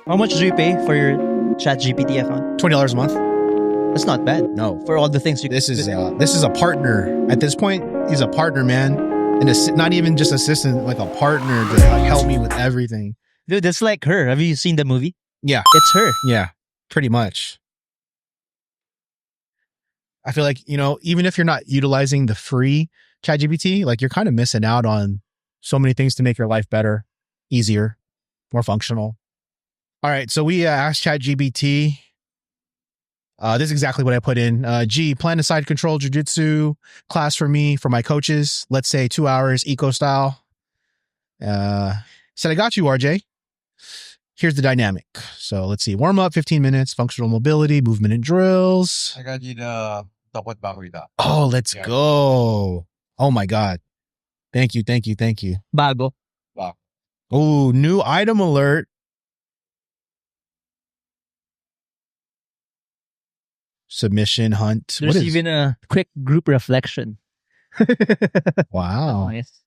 How much do you pay for your ChatGPT account? $20 a month. That's not bad. No, For all the things you this is a partner. At this point, he's a partner, man, and not even just assistant, like a partner to like help me with everything. Dude, that's like her. Have you seen the movie? Yeah, It's her. yeah, pretty much. I feel like, even if you're not utilizing the free ChatGPT, like you're kind of missing out on so many things to make your life better, easier, more functional. All right, so we asked ChatGPT. This is exactly what I put in. Plan a side control jiu-jitsu class for me, for my coaches. Let's say 2 hours, eco style. Said, I got you, RJ. Here's the dynamic. So let's see. Warm up, 15 minutes, functional mobility, movement and drills. I got you the dapat bakuita. Oh, let's go. Oh my God. Thank you. Bago. Oh, new item alert. Submission hunt. There's even a quick group reflection. Wow. Nice.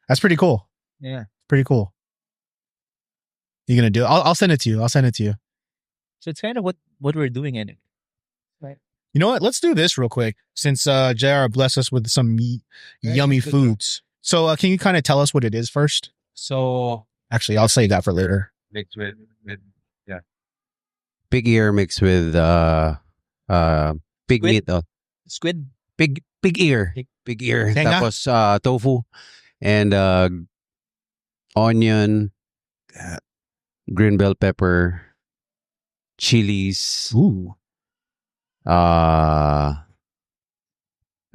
That's pretty cool. Yeah. Pretty cool. You gonna do it? I'll send it to you. So it's kind of what we're doing in it. Right. You know what? Let's do this real quick since JR blessed us with some yummy foods. So can you kind of tell us what it is first? So Actually, I'll save that for later. mixed with Pig ear mixed with pig Squid? meat. Squid. Pig ear. Pig ear. Tenga? Tapos tofu and onion, green bell pepper, chilies. Ooh. I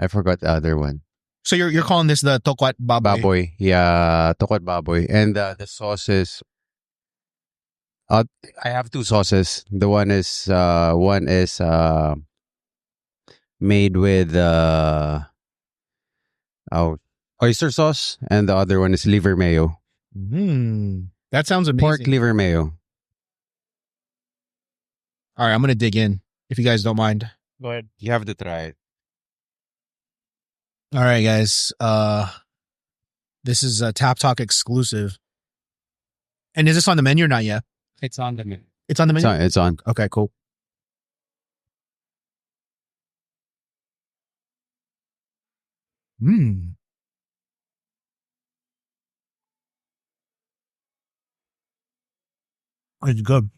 forgot the other one. So you're calling this the tokwat baboy? Baboy. Yeah, tokwat baboy. And the sauces. I have two sauces. The one is made with oyster sauce, and the other one is liver mayo. That sounds amazing. Pork liver mayo. All right, I'm gonna dig in if you guys don't mind. Go ahead. You have to try it. All right, guys. This is a Tap Talk exclusive. And is this on the menu or not yet? it's on the menu. It's on the menu. It's on. Okay, cool. It's good.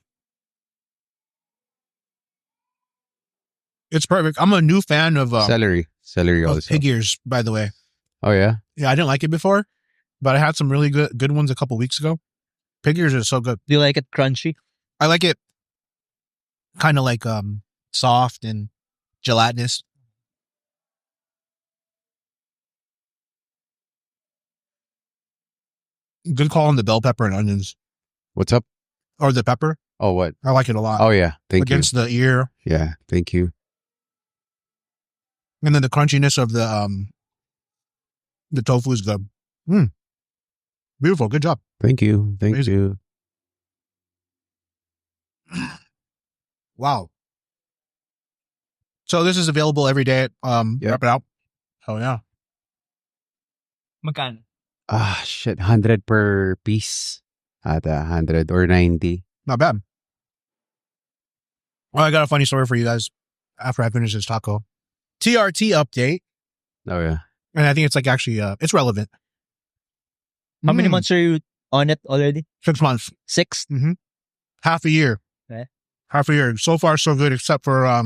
It's perfect. I'm a new fan of Celery also. pig ears, by the way. Oh yeah. Yeah, I didn't like it before, but I had some really good ones a couple weeks ago. Pig ears are so good. Do you like it crunchy? I like it kind of like soft and gelatinous. Good call on the bell pepper and onions. What's up? Or the pepper. Oh what? I like it a lot. Oh yeah. Thank Against the ear. you. Yeah. Thank you. And then the crunchiness of the tofu is good. Beautiful. Good job. Thank you. Thank Amazing. you. Wow. So this is available every day at Wrap It Out. Oh yeah. Magkano? Shit. 100 per piece. At 100 or 90. Not bad. Well, I got a funny story for you guys after I finish this taco. TRT update. Oh yeah. And I think it's like actually it's relevant. How many months are you on it already? 6 months. 6? Half a year. Okay. Half a year. So far so good, except for I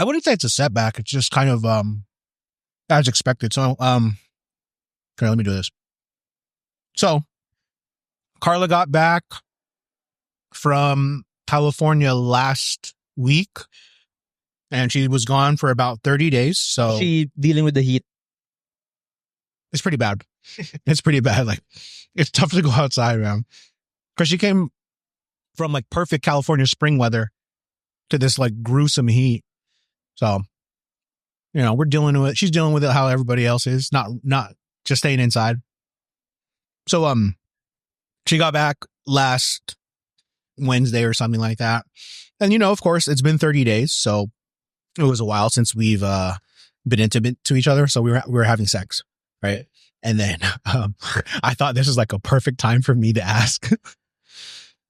wouldn't say it's a setback. It's just kind of as expected. So okay, let me do this. So Carla got back from California last week and she was gone for about 30 days. So She dealing with the heat. it's pretty bad. It's pretty bad. Like, it's tough to go outside, man. Because she came from like perfect California spring weather to this like gruesome heat. So, we're dealing with it. She's dealing with it how everybody else is, not just staying inside. So, she got back last Wednesday or something like that. And, of course, it's been 30 days. So it was a while since we've been intimate to each other. So we were having sex. Right. And then I thought this was like a perfect time for me to ask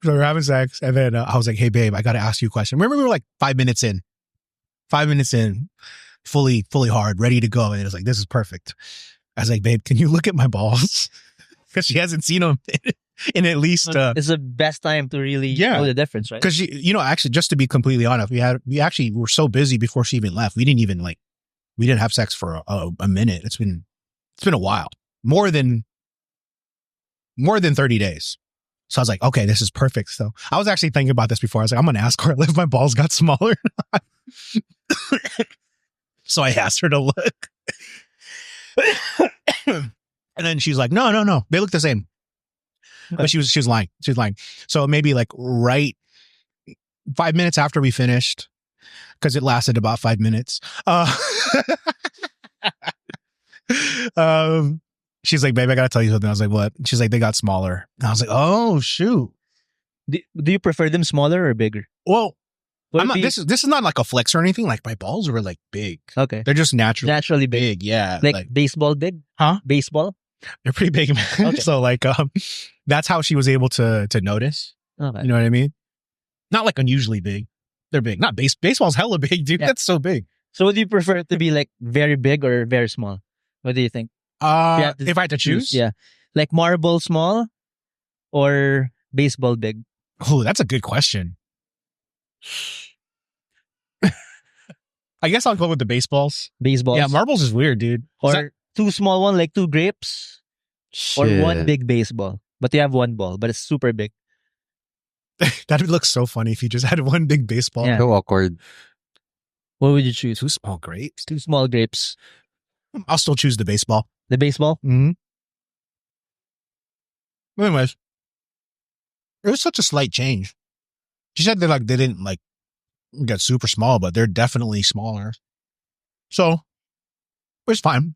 So we're having sex, and then I was like, "Hey, babe, I got to ask you a question." Remember, we were like 5 minutes in, fully hard, ready to go, and it was like, "This is perfect." I was like, "Babe, can you look at my balls?" Because she hasn't seen them in at least. It's the best time to really know the difference, right? Because actually, just to be completely honest, we actually were so busy before she even left. We didn't even we didn't have sex for a minute. It's been a while, more than 30 days. So I was like, okay, this is perfect. So I was actually thinking about this before. I was like, I'm going to ask her if my balls got smaller. So I asked her to look. And then she's like, no. They look the same. Okay. But she was lying. So maybe right 5 minutes after we finished, because it lasted about 5 minutes. She's like, babe, I gotta tell you something. I was like, what? She's like, they got smaller. And I was like, oh shoot. Do you prefer them smaller or bigger? Well, this is not like a flex or anything. Like my balls were big. Okay. They're just naturally big. Yeah. Like baseball big? Huh? Baseball? They're pretty big, man. Okay. So that's how she was able to notice. Okay. You know what I mean? Not unusually big. They're big. Not baseball's hella big, dude. Yeah. That's so big. So would you prefer it to be very big or very small? What do you think? If I had to choose? Yeah. Like marble small or baseball big? Oh, that's a good question. I guess I'll go with the baseballs. Baseballs? Yeah, marbles is weird, dude. Or two small one, like two grapes? Shit. Or one big baseball. But you have one ball, but it's super big. That would look so funny if you just had one big baseball. Yeah. So awkward. What would you choose? Two small grapes? Two small grapes. I'll still choose the baseball. The baseball? Mm-hmm. Anyways, it was such a slight change. She said they didn't get super small, but they're definitely smaller. So it's fine.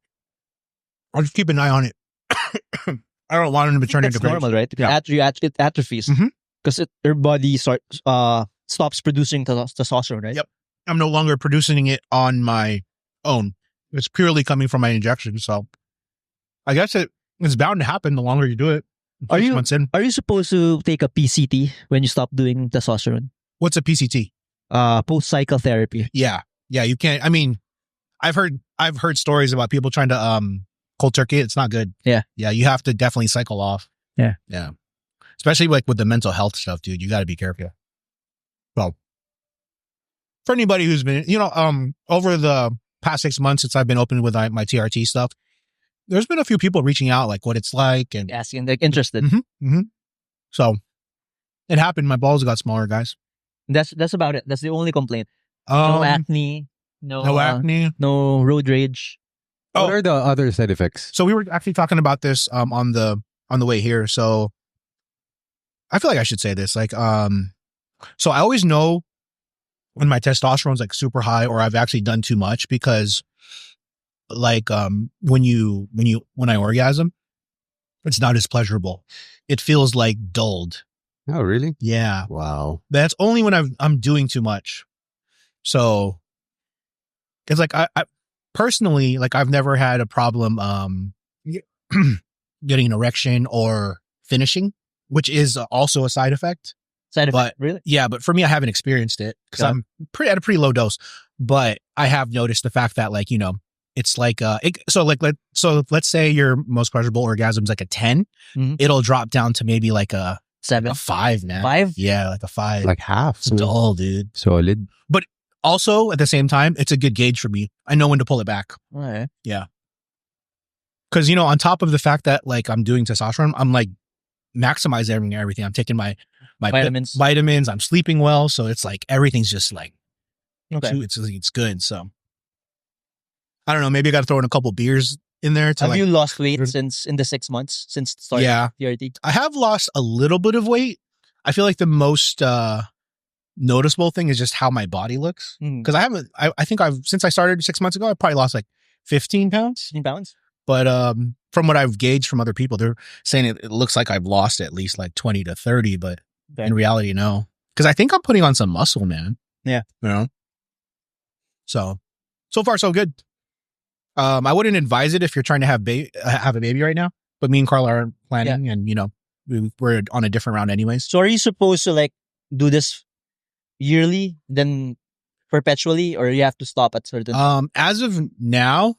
I'll just keep an eye on it. I don't want them to turn into grapes. Normal, right? Yeah. It atrophies because your body stops producing testosterone, right? Yep. I'm no longer producing it on my own. It's purely coming from my injection. So I guess it's bound to happen the longer you do it. 6 months in. Are you supposed to take a PCT when you stop doing testosterone? What's a PCT? Post-cycle therapy. Yeah. You can't. I mean, I've heard stories about people trying to cold turkey. It's not good. Yeah. You have to definitely cycle off. Yeah. Especially with the mental health stuff, dude. You got to be careful. Well, for anybody who's been, over the past 6 months since I've been open with my TRT stuff, there's been a few people reaching out, what it's like and asking, interested. So it happened. My balls got smaller, guys. That's about it. That's the only complaint. No acne. No acne. No road rage. What are the other side effects? So we were actually talking about this on the way here. So I feel like I should say this. So I always know when my testosterone's super high or I've actually done too much because when I orgasm, it's not as pleasurable. It feels dulled. Oh, really? Yeah. Wow. That's only when I'm doing too much. So it's I personally, I've never had a problem getting an erection or finishing, which is also a side effect. Really? Yeah, but for me, I haven't experienced it because I'm at a pretty low dose. But I have noticed the fact that it's so let's say your most pleasurable orgasm is a 10, it'll drop down to maybe a 7, a 5, man. 5? Yeah, a 5. Half. It's dull, dude. Solid. But also at the same time, it's a good gauge for me. I know when to pull it back. All right. Yeah. Because on top of the fact that I'm doing testosterone, I'm maximizing everything. I'm taking my vitamins. I'm sleeping well, so it's everything's just okay. It's good. So I don't know. Maybe I got to throw in a couple beers in there. Have you lost weight in the 6 months since starting TRT? I have lost a little bit of weight. I feel like the most noticeable thing is just how my body looks. Because I think since I started 6 months ago, I probably lost 15 pounds. 15 pounds? But from what I've gauged from other people, they're saying it looks like I've lost at least 20 to 30, but in reality, no. Because I think I'm putting on some muscle, man. Yeah. So far, so good. I wouldn't advise it if you're trying to have a baby right now, but me and Carla are planning and, we're on a different round anyways. So are you supposed to like do this yearly, then perpetually, or you have to stop at certain? As of now,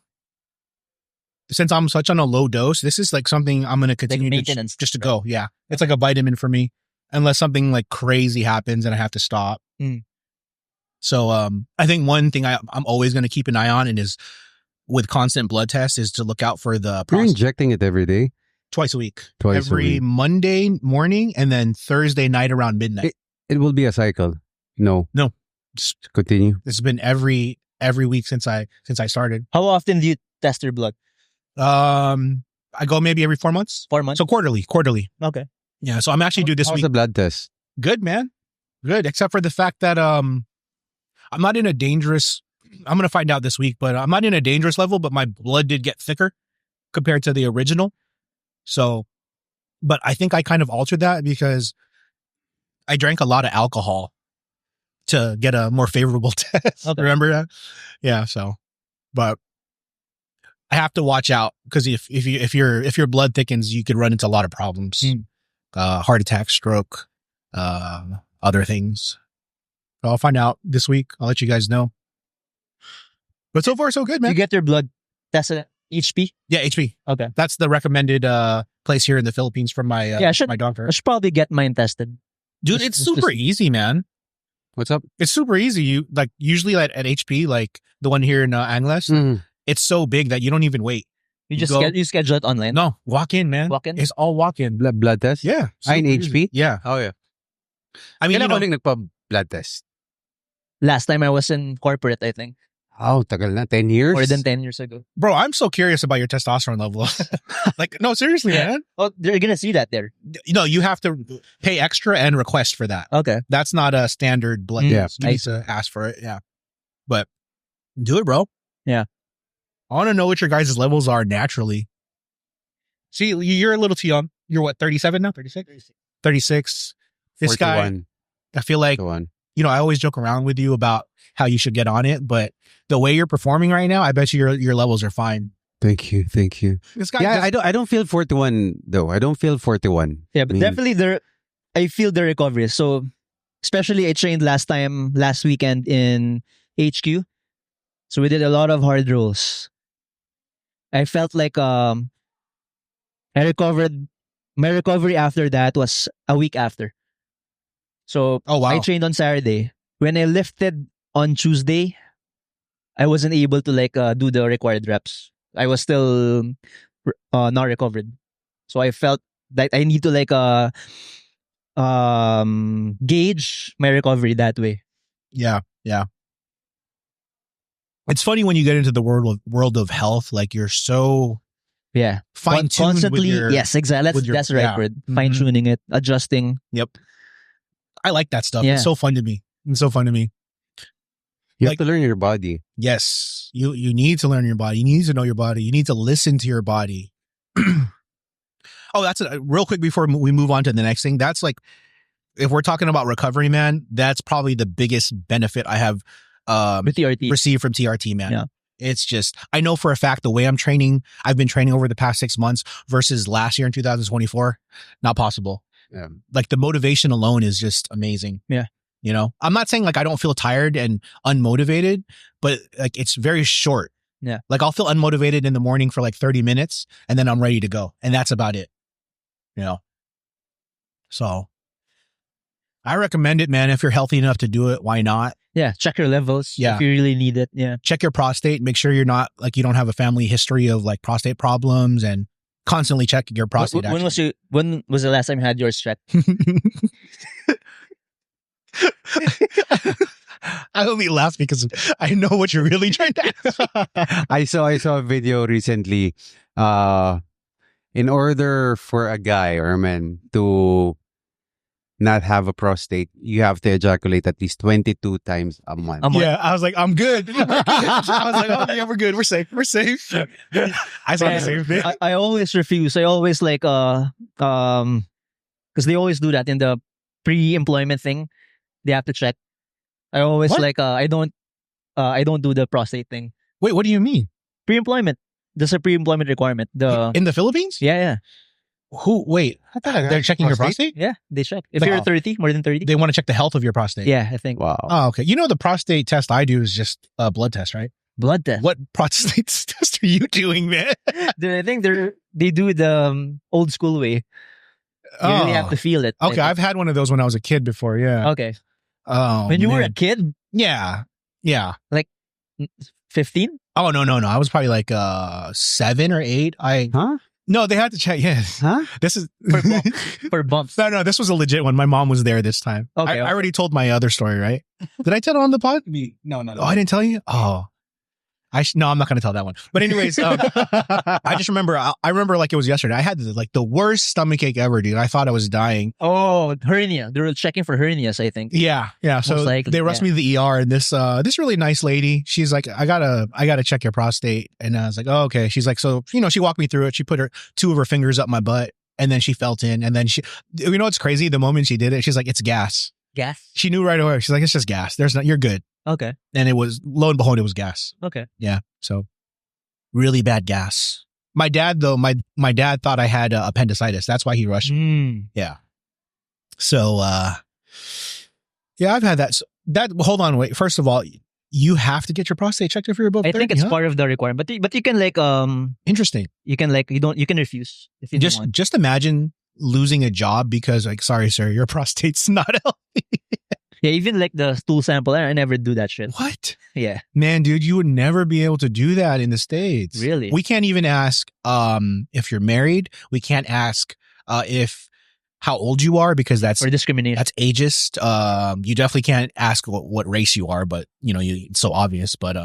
since I'm such on a low dose, this is like something I'm going to continue maintenance, just to go. Yeah. It's like a vitamin for me unless something like crazy happens and I have to stop. Mm. So, I think one thing I'm always going to keep an eye on and is with constant blood tests is to look out for the You're injecting it every day? twice a week. Twice a Every week. Monday morning and then Thursday night around midnight. It will be a cycle. No. Just- Continue. It's been every week since I started. How often do you test your blood? I go maybe every 4 months. 4 months. So quarterly. Okay. Yeah. So I'm actually due this How's week. the blood test? Good, man. Good. Except for the fact that I'm not in a dangerous. I'm gonna find out this week, but I'm not in a dangerous level. But my blood did get thicker compared to the original. So, but I think I kind of altered that because I drank a lot of alcohol to get a more favorable test. Okay. Remember that? Yeah. So, but I have to watch out because if your blood thickens, you could run into a lot of problems. Heart attack, stroke, other things. So I'll find out this week. I'll let you guys know. But so far, so good, You man. get your blood tested at HP? Yeah, HP. Okay. That's the recommended place here in the Philippines from my Yeah, I should- my doctor. I should probably get mine tested. Dude, Just- it's just- super easy, man. What's up? It's super easy. You like usually at HP, like the one here in Angles, Mhm. it's so big that you don't even wait. You just go- you schedule it online. No, walk in, man. Walk in? It's all walk in. Blood test? Yeah. In super HP? easy. Yeah. Oh, yeah. I mean, Kailan you ka know, uling nagpa-blood test? Last time I was in corporate, I think. Oh, tagal na. 10 years? More than 10 years ago. bro, I'm so curious about your testosterone level. Like, no, seriously, man. Oh, they're gonna see that there. You know, you have to pay extra and request for that. Okay. That's not a standard blood Mm, test. You I need to ask for it. Yeah. But do it, bro. Yeah. I want to know what your guys' levels are naturally. See, you're a little too young. You're what, 37 now? 36? 36. This guy, 41. I feel like, The one. you know, I always joke around with you about how you should get on it, but the way you're performing right now, I bet you your levels are fine. Thank you. This guy, Yeah, just- I don't feel 41 though. I don't feel 41. Yeah, but I mean- definitely I feel the recovery. So especially I trained last weekend in HQ. So we did a lot of hard rolls. I felt like I recovered. My recovery after that was a week after. So Oh, wow. I trained on Saturday. When I lifted on Tuesday, I wasn't able to do the required reps. I was still not recovered. So I felt that I need to gauge my recovery that way. Yeah. It's funny when you get into the world of health, like you're so Yeah. fine tuned Constantly, with your. yes, exactly. with your- That's the right yeah. word. Mhm. Fine tuning it, adjusting. Yep. I like that stuff. Yeah. It's so fun to me. It's so fun to me. You Like- have to learn your body. Yes, you need to learn your body. You need to know your body. You need to listen to your body. Oh, that's real quick before we move on to the next thing. That's like, if we're talking about recovery, man, that's probably the biggest benefit I have With TRT. received from TRT, man. Yeah. It's just, I know for a fact the way I'm training, I've been training over the past 6 months versus last year in 2024, not possible. Yeah. Like the motivation alone is just amazing. Yeah. You know, I'm not saying like I don't feel tired and unmotivated, but like it's very short. Yeah. Like I'll feel unmotivated in the morning for like 30 minutes and then I'm ready to go. And that's about it. You know? So I recommend it, man. If you're healthy enough to do it, why not? Yeah, check your levels Yeah. if you really need it. Yeah. Check your prostate. Make sure you're not like you don't have a family history of like prostate problems and constantly check your prostate. When was the last time you had yours checked? I only laugh because I know what you're really trying to ask. I saw a video recently. In order for a guy or a man to not have a prostate, you have to ejaculate at least 22 times a month. A month? Yeah, I was like, I'm good. I was like, oh yeah, we're good. We're safe. We're safe. I saw the same thing. I always refuse. I always because they always do that in the pre-employment thing. They have to check. I always What? I don't do the prostate thing. Wait, what do you mean? Pre-employment. There's a pre-employment requirement. The In the Philippines? yeah. Wait, they're checking your prostate? Yeah, they check. If Like, you're 30, more than 30. They want to check the health of your prostate. Yeah, I think. Wow. Oh, okay. You know, the prostate test I do is just a blood test, right? Blood test. What prostate test are you doing, man? I think they do the old school way. You really have to feel it. I Okay, think. I've had one of those when I was a kid before. Yeah. Okay. Oh, When you were a man. kid, Yeah. 15? Oh no. I was probably like 7 or 8. Huh? No, they had to check. Yes. Huh? This is For bumps. No, this was a legit one. My mom was there this time. Okay, I already told my other story, right? Did I tell it on the pod? No. Oh, I didn't tell you? Oh. No, I'm not going to tell that one. But anyways, I just remember, I remember like it was yesterday. I had the worst stomachache ever, dude. I thought I was dying. Oh, hernia. They were checking for hernias, I think. Yeah. So Most likely, they rushed me to the ER, and this really nice lady, she's like, I gotta check your prostate. And I was like, oh, okay. She's like, so, she walked me through it. She put two of her fingers up my butt, and then she felt in, and then what's crazy? The moment she did it, she's like, it's gas. Gas? She knew right away. She's like, it's just gas. You're good. Okay. And it was, lo and behold, it was gas. Okay. Yeah. So really bad gas. My dad, though, my dad thought I had appendicitis. That's why he rushed me. Yeah. So, yeah, I've had that. Hold on, wait. First of all, you have to get your prostate checked if you're above 30. I think it's huh? part of the requirement. But you can Interesting. you can refuse if you don't want. Just imagine losing a job because sorry, sir, your prostate's not healthy. Yeah, even like the stool sample, I never do that shit. What? Yeah. Man, dude, you would never be able to do that in the States. Really? We can't even ask if you're married. We can't ask if how old you are because that's Or discrimination. that's ageist. You definitely can't ask what race you are, but it's so obvious. But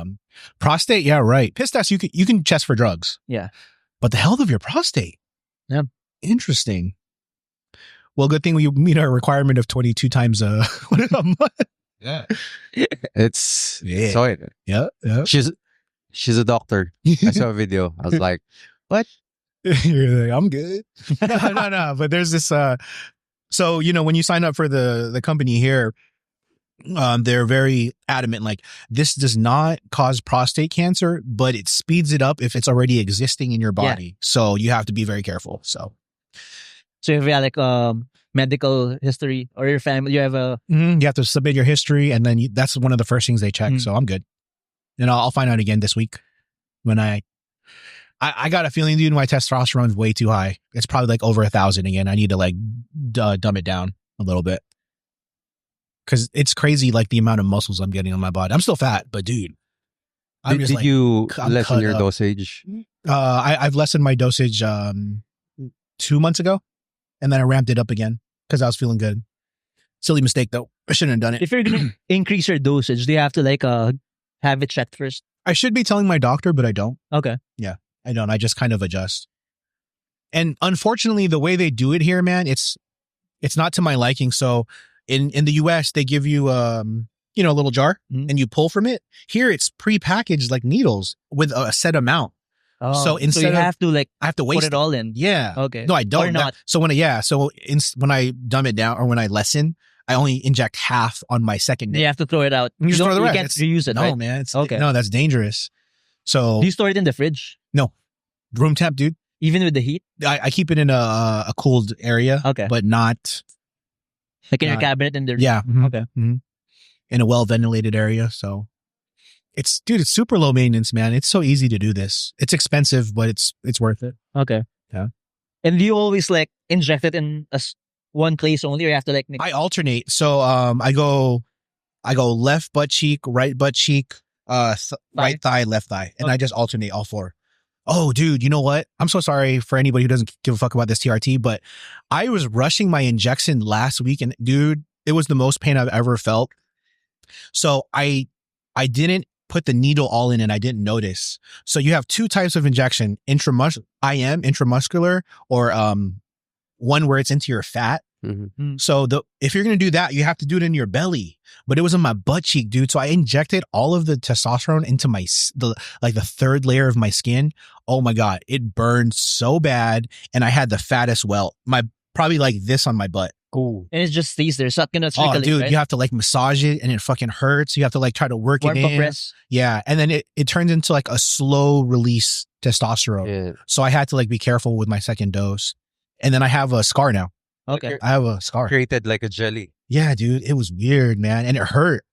prostate, yeah, right. Piss test, you can test for drugs. Yeah. But the health of your prostate. Yeah. Interesting. Well, good thing we meet our requirement of 22 times a month. Yeah. It's Yeah. so it. Yeah. She's a doctor. I saw a video. I was like, what? You're like, I'm good. No. But there's this. So when you sign up for the company here, they're very adamant. Like, this does not cause prostate cancer, but it speeds it up if it's already existing in your body. So you have to be very careful. So if you have like medical history or your family, you have a you have to submit your history, and then that's one of the first things they check. Mm. So I'm good, and I'll find out again this week when I got a feeling, dude, my testosterone's way too high. It's probably like over 1,000 again. I need to like dumb it down a little bit because it's crazy, like the amount of muscles I'm getting on my body. I'm still fat, but dude, I'm Did just like, you I'm lessen cut your up. dosage? I've lessened my dosage 2 months ago, and then I ramped it up again because I was feeling good. Silly mistake though. I shouldn't have done it. if you're gonna increase your dosage, do you have to like have it checked first? I should be telling my doctor, but I don't. Okay. I don't. I just kind of adjust. And unfortunately, the way they do it here, man, it's not to my liking. So in the US, they give you a little jar Mhm. and you pull from it. Here, it's prepackaged like needles with a set amount. Oh, So you instead of- have to like I have to put waste it all in. Yeah. Okay. No, I don't. Or not. So when I dumb it down or when I lessen, I only inject half on my second day. You have to throw it out. You Just throw the you rest. can't It's- reuse it, No, right? man. Okay. No, that's dangerous. So Do you store it in the fridge? room temp, dude. Even with the heat? I keep it in a cooled area, Okay. but not Like in your Not- cabinet in there? yeah. Okay. In a well ventilated area. So it's super low maintenance, man. It's so easy to do this. It's expensive, but it's worth it. Okay. Yeah. And do you always like inject it in one place only, or you have to like I alternate. So I go left butt cheek, right butt cheek, right thigh, left thigh, and I just alternate all four. Oh, dude, you know what? I'm so sorry for anybody who doesn't give a fuck about this TRT, but I was rushing my injection last week, and dude, it was the most pain I've ever felt. So I didn't put the needle all in, and I didn't notice. So you have two types of injection: intramuscular, or one where it's into your fat. Mhm. So if you're going to do that, you have to do it in your belly, but it was in my butt cheek, dude. So I injected all of the testosterone into the third layer of my skin. Oh my God. It burned so bad. And I had the fattest welt, probably like this on my butt. cool. And it just stays there. It's not gonna trickle Oh, dude, right? you have to like massage it and it fucking hurts. You have to like try to work Warm it up in. press. Yeah. And then it turns into like a slow release testosterone. Yeah. So I had to like be careful with my second dose. And then I have a scar now. Okay. I have a scar. Created like a jelly. Yeah, dude, it was weird, man, and it hurt.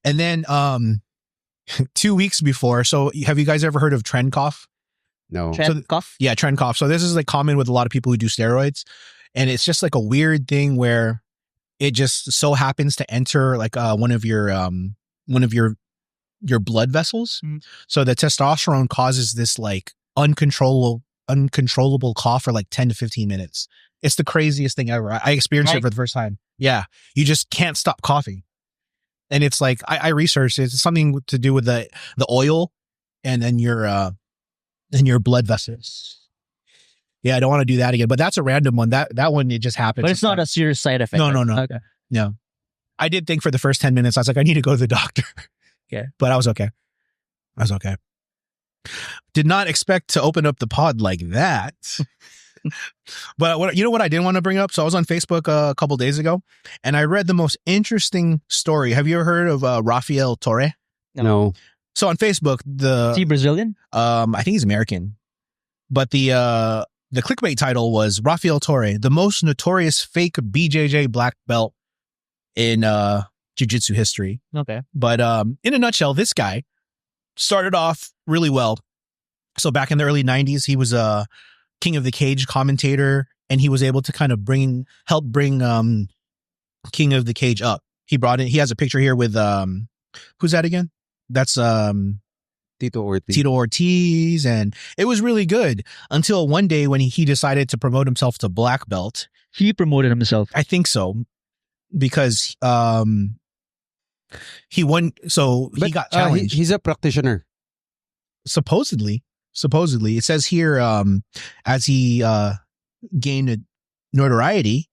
And then 2 weeks before, so have you guys ever heard of trend cough? No. Trend cough. Yeah, trend cough. So this is like common with a lot of people who do steroids, and it's just like a weird thing where it just so happens to enter like one of your blood vessels. Mm. So the testosterone causes this like uncontrollable cough for like 10 to 15 minutes. It's the craziest thing ever. I experienced it for the first time. Yeah. You just can't stop coughing. And it's like, I researched it. It's something to do with the oil and then your blood vessels. Yeah. I don't want to do that again, but that's a random one. That one, it just happened. But it's not a serious side effect. No, right? no, no. Okay. No. I did think for the first 10 minutes, I was like, I need to go to the doctor. Okay. But I was okay. Did not expect to open up the pod like that. But what I didn't want to bring up? So I was on Facebook a couple days ago, and I read the most interesting story. Have you ever heard of Rafael Torre? No. So on Facebook, Is he Brazilian? I think he's American, but the clickbait title was Rafael Torre, the most notorious fake BJJ black belt in jiu-jitsu history. Okay. But in a nutshell, this guy started off really well. So back in the early 90s, he was a King of the Cage commentator, and he was able to kind of help bring King of the Cage up. He has a picture here with who's that again? That's Tito Ortiz. Tito Ortiz, and it was really good until one day when he decided to promote himself to black belt. He promoted himself. I think so, because he won. So he got challenged. He's a practitioner. Supposedly, it says here, as he gained notoriety,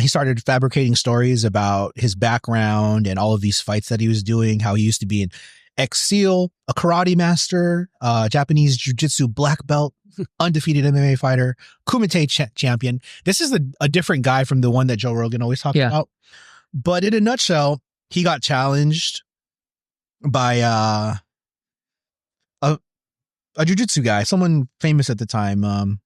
he started fabricating stories about his background and all of these fights that he was doing, how he used to be an ex-SEAL, a karate master, Japanese jiu-jitsu black belt, undefeated MMA fighter, Kumite champion. This is a different guy from the one that Joe Rogan always talks about. But in a nutshell, he got challenged by a jiu-jitsu guy, someone famous at the time,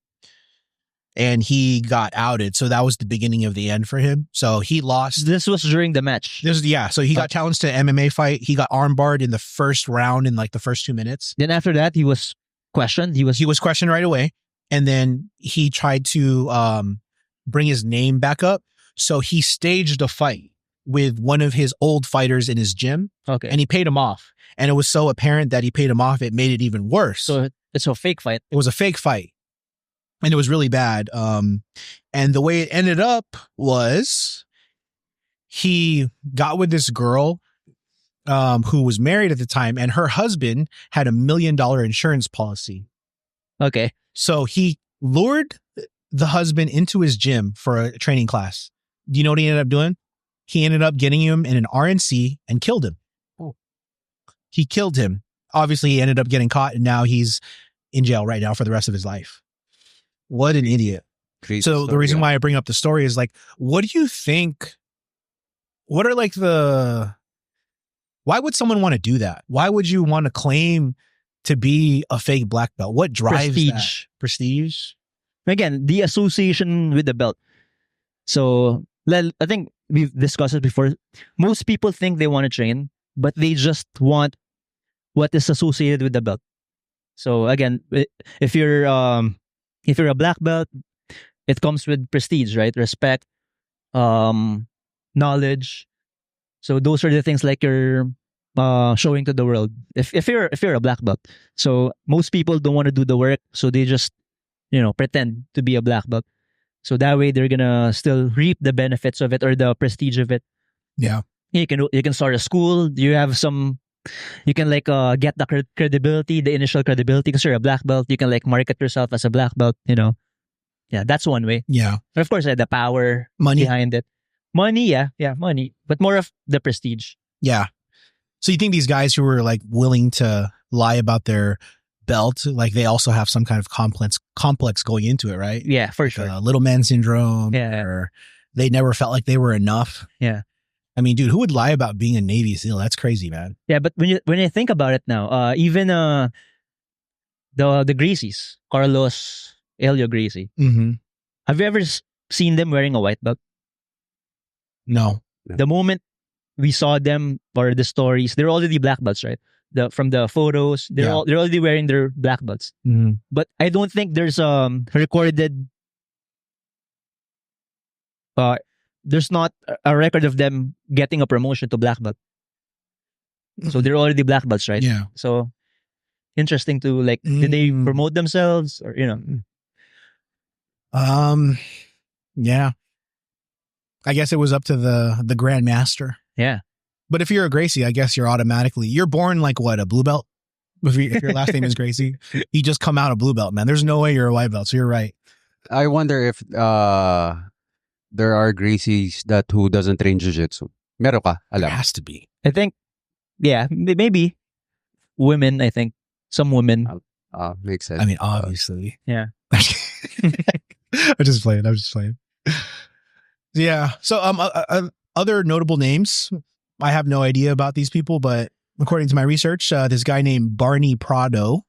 and he got outed. So that was the beginning of the end for him. So he lost. This was during the match. So he got challenged to an MMA fight. He got armbarred in the first round in like the first 2 minutes. Then after that, he was questioned. He was questioned right away, and then he tried to bring his name back up. So he staged a fight with one of his old fighters in his gym. Okay. And he paid him off. And it was so apparent that he paid him off, it made it even worse. So it's a fake fight. It was a fake fight. And it was really bad. And the way it ended up was he got with this girl who was married at the time, and her husband had $1 million insurance policy. Okay. So he lured the husband into his gym for a training class. Do you know what he ended up doing? He ended up getting him in an RNC and killed him. Oh. He killed him. Obviously, he ended up getting caught, and now he's in jail right now for the rest of his life. What an idiot. Crazy So story, the reason why I bring up the story is like, what do you think? What are like why would someone want to do that? Why would you want to claim to be a fake black belt? What drives Prestige. that? Prestige? Again, the association with the belt. So I think we've discussed it before. Most people think they want to train, but they just want what is associated with the belt. So again, if you're a black belt, it comes with prestige, right? Respect, knowledge. So those are the things like you're showing to the world. If you're a black belt, so most people don't want to do the work, so they just pretend to be a black belt. So that way they're gonna still reap the benefits of it or the prestige of it. Yeah. You can start a school. You have some. You can get the credibility, the initial credibility, because you're a black belt. You can market yourself as a black belt. Yeah, that's one way. Yeah. But of course, the power Money. behind it. Money, yeah, money, but more of the prestige. Yeah. So you think these guys who were willing to lie about their belt, they also have some kind of complex going into it, right? Yeah, for sure. Little man syndrome. Yeah. Or they never felt like they were enough. Yeah. I mean, dude, who would lie about being a Navy SEAL? That's crazy, man. Yeah, but when you think about it now, even the Greasies, Carlos, Elio Gracie. Mm-hmm. Have you ever seen them wearing a white belt? No. The moment we saw them or the stories, they're already black belts, right? From the photos, they're Yeah. they're already wearing their black belts. Mm-hmm. But I don't think there's recorded. There's not a record of them getting a promotion to black belt. So they're already black belts, right? Yeah. So interesting to like, did they Mm. promote themselves or Yeah. I guess it was up to the grandmaster. Yeah. But if you're a Gracie, I guess you're born like what, a blue belt? If your last name is Gracie, you just come out a blue belt, man. There's no way you're a white belt. So you're right. I wonder if there are Gracies that who doesn't train jiu-jitsu. Meron ka? There Alam. has to be. I think, yeah, maybe women. I think some women. Makes sense. I mean, obviously. Yeah. I'm just playing. Yeah. So other notable names. I have no idea about these people, but according to my research, this guy named Barney Prado,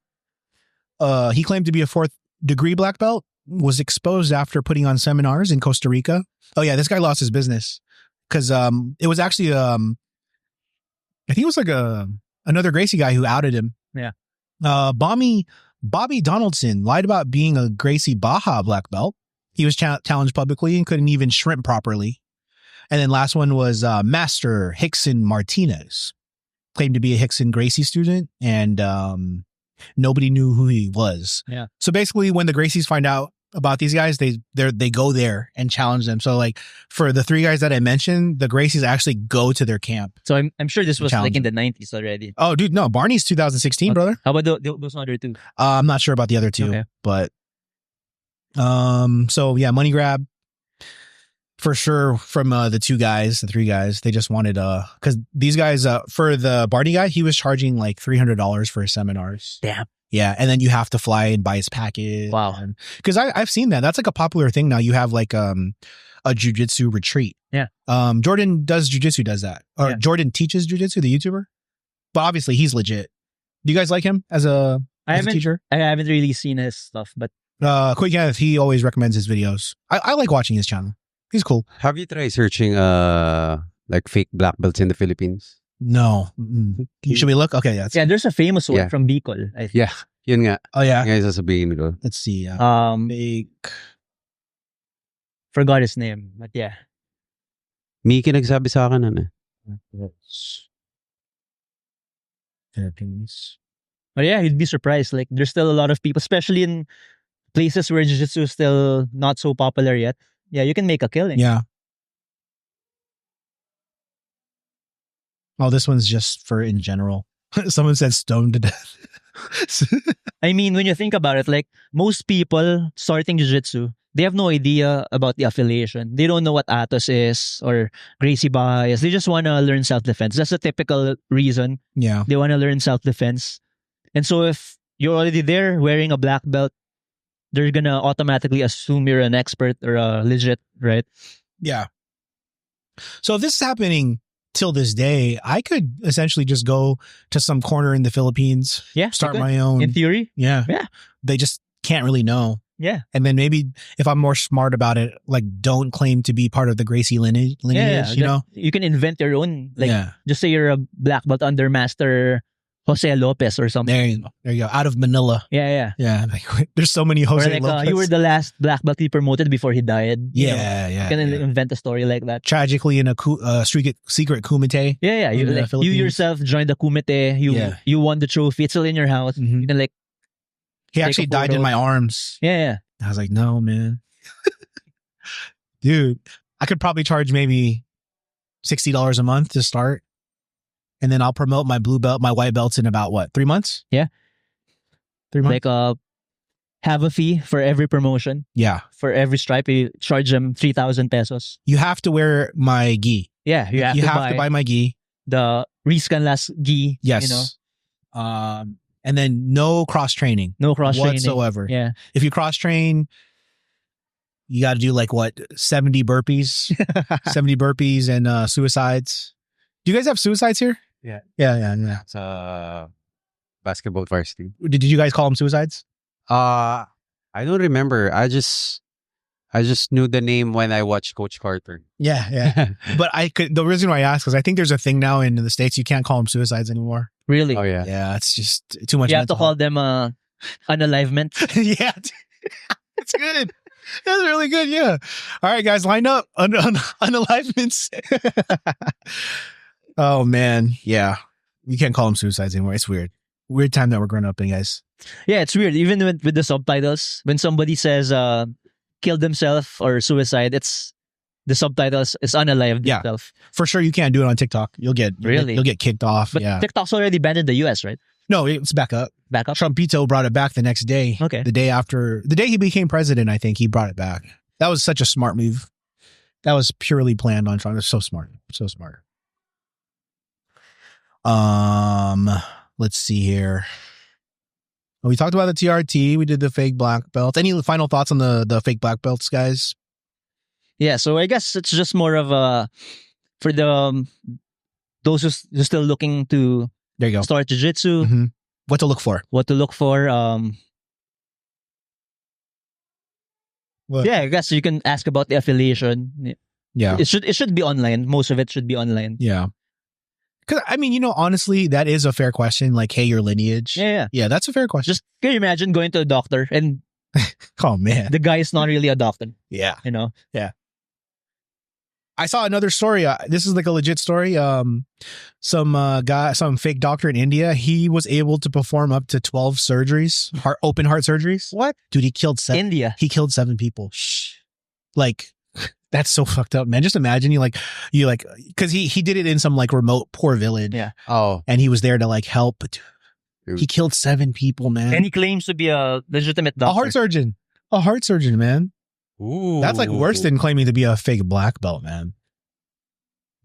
he claimed to be a 4th degree black belt, was exposed after putting on seminars in Costa Rica. Oh yeah, this guy lost his business because it was actually I think it was like another Gracie guy who outed him. Yeah. Bobby Donaldson lied about being a Gracie Baja black belt. He was challenged publicly and couldn't even shrimp properly. And then last one was Master Hickson Martinez, claimed to be a Hickson Gracie student, and nobody knew who he was. Yeah. So basically, when the Gracies find out about these guys, they go there and challenge them. So like for the 3 guys that I mentioned, the Gracies actually go to their camp. So I'm sure this was like in Challenge. the 90s already. Oh, dude, no, Barney's 2016, Okay. brother. How about those other two? I'm not sure about the other 2, Okay. but so yeah, money grab for sure from the 3 guys. They just wanted because these guys for the Barney guy, he was charging like $300 for his seminars. Damn. Yeah, and then you have to fly and buy his package. Wow. Because I've seen that. That's like a popular thing now. You have like a jujitsu retreat. Yeah. Jordan does jujitsu, does that. Or Yeah. Jordan teaches jujitsu, the YouTuber. But obviously he's legit. Do you guys like him as a teacher? I haven't really seen his stuff, but Quick Kenneth, he always recommends his videos. I like watching his channel. He's cool. Have you tried searching like fake black belts in the Philippines? No. Mm-mm. Should we look? Okay, yeah. yeah, there's a famous one Yeah. from Bicol. I think. Yeah. Yun nga. Oh yeah. Nga yung sasabihin ko. Let's see. Fake. Forgot his name, but yeah. Miki nagsabi sa akin ano. Philippines. But yeah, you'd be surprised. Like there's still a lot of people, especially in places where jiu-jitsu is still not so popular yet. Yeah, you can make a killing. Yeah. Oh, this one's just for in general. Someone said stoned to death. I mean, when you think about it, like most people starting jiu-jitsu, they have no idea about the affiliation. They don't know what Atos is or Gracie Baja is. They just want to learn self-defense. That's a typical reason. Yeah. They want to learn self-defense. And so if you're already there wearing a black belt, they're going to automatically assume you're an expert or a legit, right? Yeah. So if this is happening till this day, I could essentially just go to some corner in the Philippines, Yeah. start you could. my own. In theory. Yeah. Yeah. They just can't really know. Yeah. And then maybe if I'm more smart about it, like don't claim to be part of the Gracie lineage, Yeah. you know? You can invent your own. Like, yeah. just say you're a black belt under Master Jose Lopez or something. There you go. Out of Manila. Yeah. Yeah. Like, there's so many Or Jose like Lopez. you were the last black belt he promoted before he died. You know? yeah. You can Yeah. invent a story like that. Tragically in a secret kumite. Yeah. You In the like you Philippines. yourself joined the kumite. You won the trophy. It's still in your house. Mhm. You can like He Take a actually died in photo. my arms. yeah. I was like, no, man. Dude, I could probably charge maybe $60 a month to start. And then I'll promote my blue belt, my white belts in about what, 3 months? Yeah. 3 months? Like have a fee for every promotion. Yeah. For every stripe, you charge them 3,000 pesos. You have to wear my gi. Yeah, you have, to, buy my gi. the Riscanlas gi. Yes. You know, and then no cross training no cross training whatsoever. Yeah. If you cross train, you got to do like what, 70 burpees, 70 burpees and suicides. Do you guys have suicides here? Yeah. Yeah. Sa basketball varsity. Did you guys call them suicides? I I don't remember. I just knew the name when I watched Coach Carter. Yeah. But the reason why I ask is I think there's a thing now in the States, you can't call them suicides anymore. Really? Oh yeah. Yeah, it's just too much. You have to mental call them unalivement. yeah, it's good. That's really good. Yeah. All right, guys, line up. Unalivements. Oh man, yeah. You can't call them suicides anymore. It's weird. Weird time that we're growing up in, guys. Yeah, it's weird. Even with the subtitles, when somebody says killed themselves or suicide, it's the subtitles is unalived Yeah. itself. For sure, you can't do it on TikTok. You'll get kicked off. But yeah. TikTok's already banned in the US, right? No, it's back up. Back up. Trumpito brought it back the next day. Okay. The day he became president, I think he brought it back. That was such a smart move. That was purely planned on Trump. It's so smart. So smart. Let's see here. We talked about the TRT. We did the fake black belt. Any final thoughts on the fake black belts, guys? Yeah, so I guess it's just more of a for the those who's still looking to There you go. start jiu-jitsu, hmm What to look for? what to look for. What? Yeah, I guess you can ask about the affiliation. Yeah. It should be online. Most of it should be online. Yeah. Because, I mean, honestly, that is a fair question. Like, hey, your lineage. Yeah. Yeah, that's a fair question. Just can you imagine going to a doctor and Oh, man. the guy is not really a doctor, Yeah. you know? I saw another story. This is like a legit story. Some fake doctor in India, he was able to perform up to 12 surgeries, open heart surgeries. What? Dude, he killed 7. India. He killed 7 people. Like, that's so fucked up, man. Just imagine you because he did it in some like remote poor village. Yeah. Oh, And he was there to like help. But Dude. he killed 7 people, man. And he claims to be a legitimate doctor. A heart surgeon, man. ooh. That's like worse than claiming to be a fake black belt, man.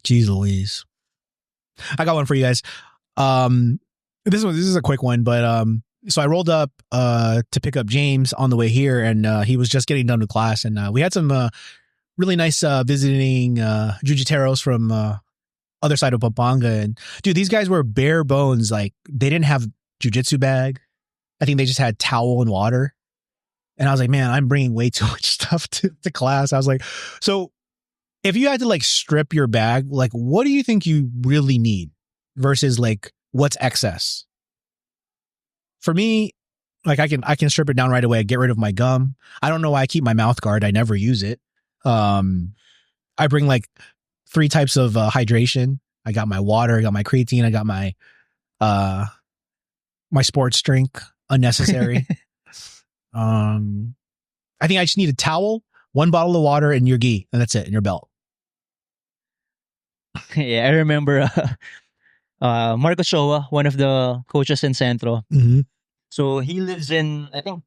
Jeez Louise. I got one for you guys. This is a quick one, but so I rolled up to pick up James on the way here, and he was just getting done with class, and we had some really nice visiting jiu-jiteros from other side of Pampanga, and dude, these guys were bare bones. Like, they didn't have jiu-jitsu bag. I think they just had towel and water. And I was like, man, I'm bringing way too much stuff to class. I was like, so if you had to like strip your bag, like, what do you think you really need versus like what's excess? For me, like I can strip it down right away. Get rid of my gum. I don't know why I keep my mouth guard. I never use it. I bring like 3 types of hydration. I got my water. I got my creatine. I got my my sports drink. Unnecessary. I think I just need a towel, 1 bottle of water, and your gi, and that's it, and your belt. Yeah, I remember Marco Showa, one of the coaches in Centro. Mm-hmm. So he lives in, I think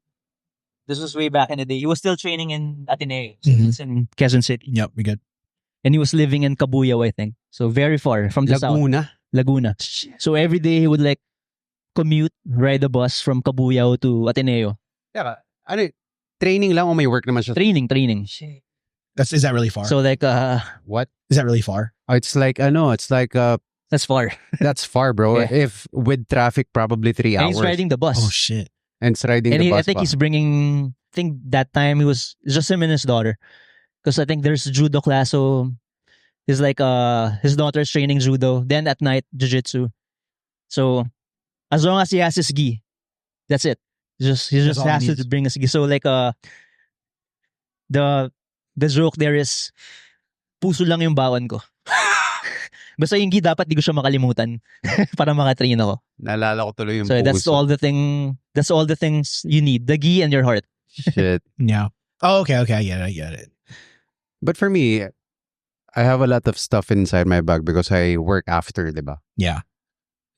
this was way back in the day. He was still training in Ateneo. So Mhm. It's in Quezon City. Yep, we good. And he was living in Cabuyao, I think. So very far from the south. Laguna. Laguna. So every day he would like commute, ride the bus from Cabuyao to Ateneo. Yeah. Ano, training lang o may work naman siya? Training. Is that really far? So like, What? Is that really far? Oh, it's like that's far. that's far, bro. Yeah. If with traffic, probably 3 And hours. he's riding the bus. Oh shit! And it's riding And the bus. I think pa. he's bringing, I think that time it's just him and his daughter. Because I think there's judo class. So he's like, his daughter's training judo. Then at night, jiu-jitsu. So as long as he has his gi, that's it. He just all he has to needs. bring his gi. So like, the joke there is, puso lang yung baon ko. Basta yung gi dapat di ko siya makalimutan para makatrain ako. Naalala ko tuloy yung So that's puso. all the things you need. The gi and your heart. Shit. Yeah. Oh, okay. I get it. But for me, I have a lot of stuff inside my bag because I work after, diba? Yeah,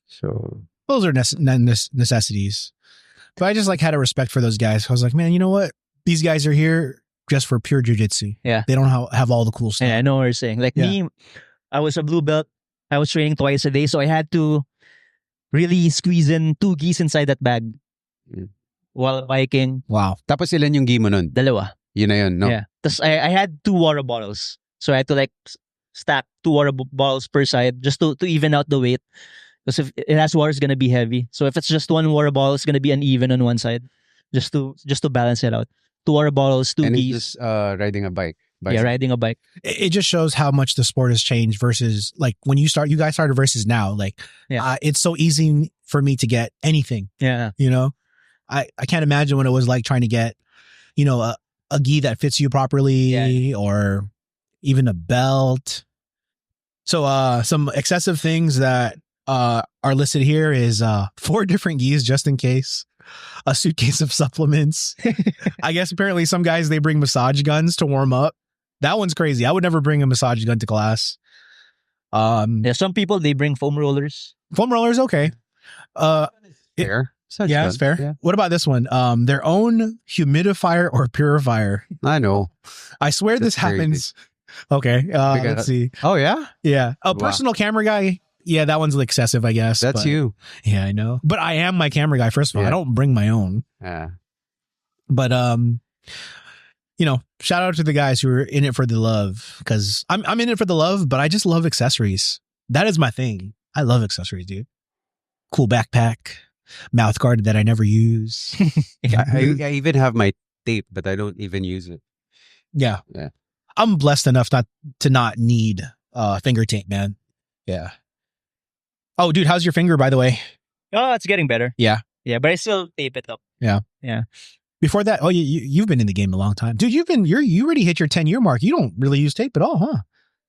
So, those are necessities. But I just like had a respect for those guys. I was like, man, you know what? These guys are here just for pure jujitsu. Yeah. They don't have all the cool stuff. Yeah, I know what you're saying. Like Yeah. me, I was a blue belt. I was training twice a day. So I had to really squeeze in 2 gis inside that bag Mm. while biking. Wow. tapos ilan yung gi mo nun? Dalawa. Yun na yun, no? Yeah. Tapos I had 2 water bottles. So I had to like stack 2 water bottles per side just to even out the weight. Because if it has water, it's going to be heavy. So if it's just 1 water bottle, it's going to be uneven on one side. just to balance it out. 2 water bottles, 2 And he's geese. just riding a bike. Yeah, Bicycle. riding a bike. It just shows how much the sport has changed versus like when you guys started versus now. Like, Yeah. it's so easy for me to get anything. Yeah. You know, I can't imagine what it was like trying to get, you know, a gi that fits you properly or even a belt. So some excessive things that are listed here is 4 different gis just in case, a suitcase of supplements. I guess apparently some guys, they bring massage guns to warm up. That one's crazy. I would never bring a massage gun to class. Yeah, some people they bring foam rollers. Foam rollers, okay. Fair. Such Yeah, good. it's fair. Yeah. What about this one? Their own humidifier or purifier. I know. I swear this That's crazy. happens. Okay, let's see. Oh, yeah? Yeah, a Wow. personal camera guy. Yeah, that one's excessive, I guess. That's but- you. Yeah, I know. But I am my camera guy. First of all, I Yeah. don't bring my own. Yeah. But you know, shout out to the guys who are in it for the love, because I'm in it for the love, but I just love accessories. That is my thing. I love accessories, dude. Cool backpack, mouth guard that I never use. I even have my tape, but I don't even use it. Yeah. Yeah. I'm blessed enough to not need finger tape, man. Yeah. Oh, dude, how's your finger, by the way? Oh, it's getting better. Yeah. Yeah, but I still tape it up. Before that, oh, you've been in the game a long time, dude. You already hit your 10-year mark. You don't really use tape at all, huh?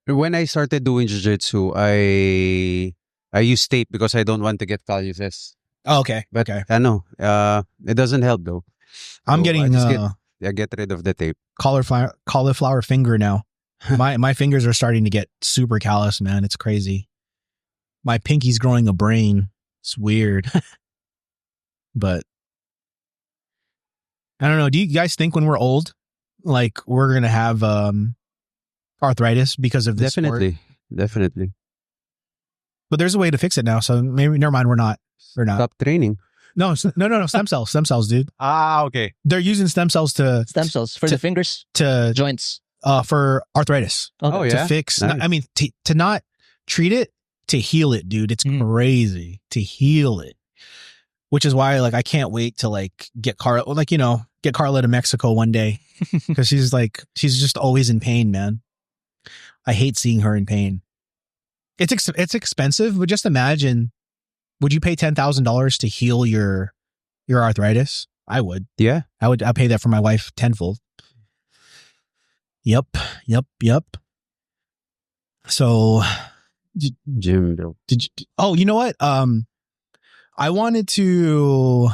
When I started doing jiu-jitsu, I use tape because I don't want to get calluses. Oh, okay. But Okay. I know, it doesn't help though. I'm So getting I just get rid of the tape. cauliflower finger now. My fingers are starting to get super callous, man. It's crazy. My pinky's growing a brain. It's weird. But I don't know. Do you guys think when we're old, like we're gonna have arthritis because of this sport? Definitely. But there's a way to fix it now. So maybe never mind. We're not. Stop training. No. Stem cells, dude. Ah, okay. They're using stem cells to Stem cells for the fingers, joints. for arthritis. Okay. Oh, yeah? To fix. Nice. I mean, to not treat it, to heal it, dude. It's crazy to heal it. Which is why, like, I can't wait to get Carla, get Carla to Mexico one day, because she's just always in pain, man. I hate seeing her in pain. It's expensive, but just imagine, would you pay $10,000 to heal your arthritis? I would. Yeah. I'd pay that for my wife tenfold. Yep. So, Gym, bro. did you? Oh, you know what? I wanted to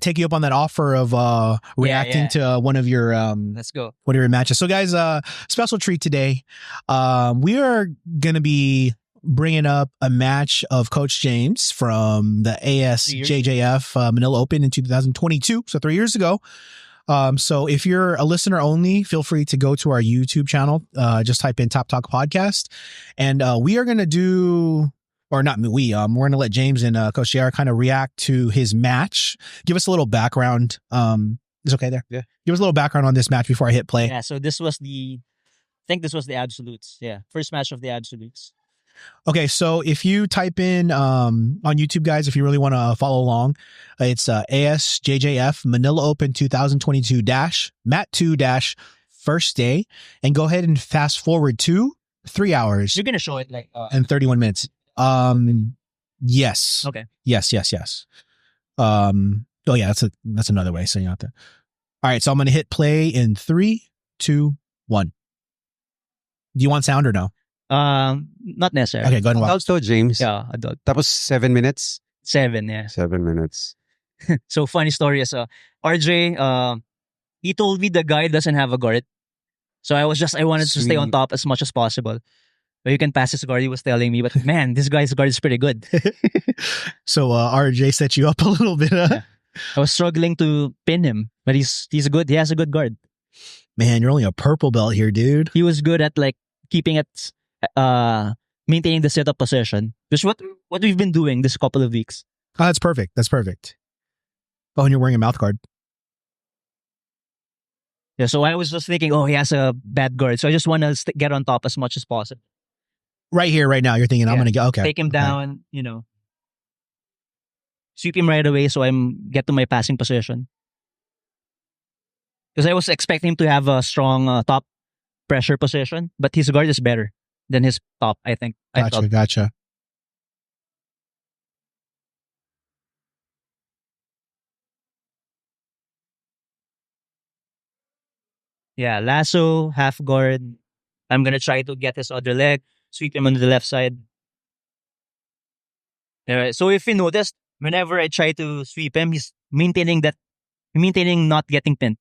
take you up on that offer of reacting to one of your Let's go. matches. So, guys, special treat today. We are gonna be bringing up a match of Coach James from the ASJJF Manila Open in 2022, so 3 years ago. So if you're a listener only, feel free to go to our YouTube channel. Just type in Top Talk Podcast, and we are gonna do. Or not we, we're going to let James and Coach JR kind of react to his match. Give us a little background. Is okay there? Yeah. Give us a little background on this match before I hit play. Yeah, so this was I think this was the Absolutes. Yeah, first match of the Absolutes. Okay, so if you type in on YouTube, guys, if you really want to follow along, it's ASJJF Manila Open 2022 Mat 2 first day, and go ahead and fast forward to 3 hours You're going to show it and 31 minutes. Yes. Okay. Yes. Oh yeah, that's another way of saying out there. All right, so I'm gonna hit play in 3, 2, 1. Do you want sound or no? Not necessary. Okay, go ahead and watch. Also, James. Yeah, adult. That was 7 minutes. 7, yeah. 7 minutes. So funny story is RJ, he told me the guy doesn't have a guard. So I wanted to stay on Sweet. top as much as possible. But you can pass his guard, he was telling me. But man, this guy's guard is pretty good. So RJ set you up a little bit. Yeah. I was struggling to pin him, but he's good. He has a good guard. Man, you're only a purple belt here, dude. He was good at keeping it, maintaining the setup position. Which what we've been doing this couple of weeks. Oh, that's perfect. Oh, and you're wearing a mouth guard. Yeah, so I was just thinking, he has a bad guard, so I just want to get on top as much as possible. Right here, right now, you're thinking I'm Yeah. gonna go. Okay, Take him okay. down, sweep him right away so I'm get to my passing position. Because I was expecting him to have a strong top pressure position, but his guard is better than his top, I think. I Gotcha, felt. gotcha. Yeah, lasso, half guard. I'm gonna try to get his other leg, sweep him on the left side. So if you noticed, whenever I try to sweep him, he's maintaining not getting pinned.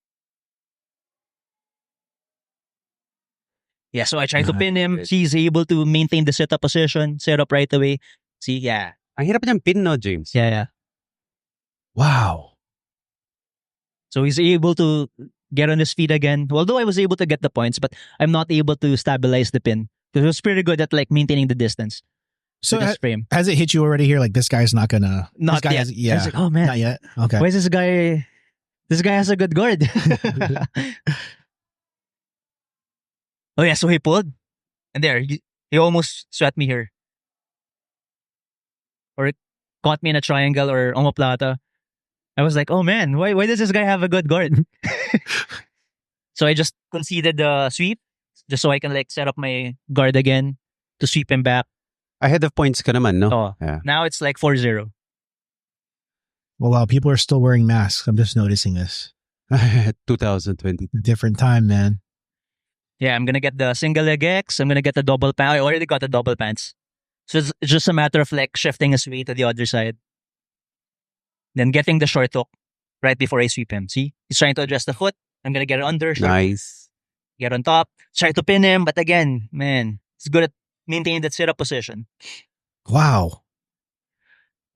Yeah, so I try to pin him. Good. He's able to maintain the setup position, set up right away. See, yeah. Ang hirap niyang pin, no, James? Yeah. Wow. So he's able to get on his feet again. Although I was able to get the points, but I'm not able to stabilize the pin. Because it was pretty good at like maintaining the distance So with his frame. has it hit you already here? Like this guy's not gonna. Not this guy yet. Has, I yeah. was like, oh man, Not yet. Okay. why is this guy? This guy has a good guard. Oh yeah, so he pulled, and there he almost sweat me here, or it caught me in a triangle or omoplata. I was like, oh man, why does this guy have a good guard? So I just conceded the sweep, just so I can like set up my guard again to sweep him back. Ahead of points ka naman, no? Oh, Yeah. now it's like 4-0. Well, wow. People are still wearing masks. I'm just noticing this. 2020. Different time, man. Yeah, I'm gonna get the single leg X. I'm gonna get the double pants. I already got the double pants. So it's just a matter of like shifting his weight to the other side. Then getting the short hook right before I sweep him. See? He's trying to adjust the foot. I'm gonna get it under. Short hook, Nice. get on top. Try to pin him. But again, man, he's good at maintaining that sit-up position. Wow.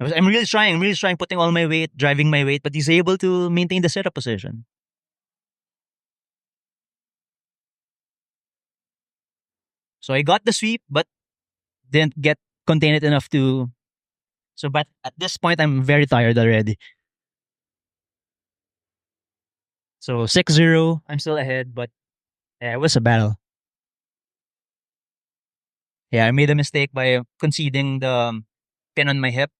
I'm really trying putting all my weight, driving my weight, but he's able to maintain the sit-up position. So I got the sweep, but didn't get contain it enough to. So, but at this point, I'm very tired already. So 6-0, I'm still ahead, but yeah, it was a battle. Yeah, I made a mistake by conceding the pin on my hip.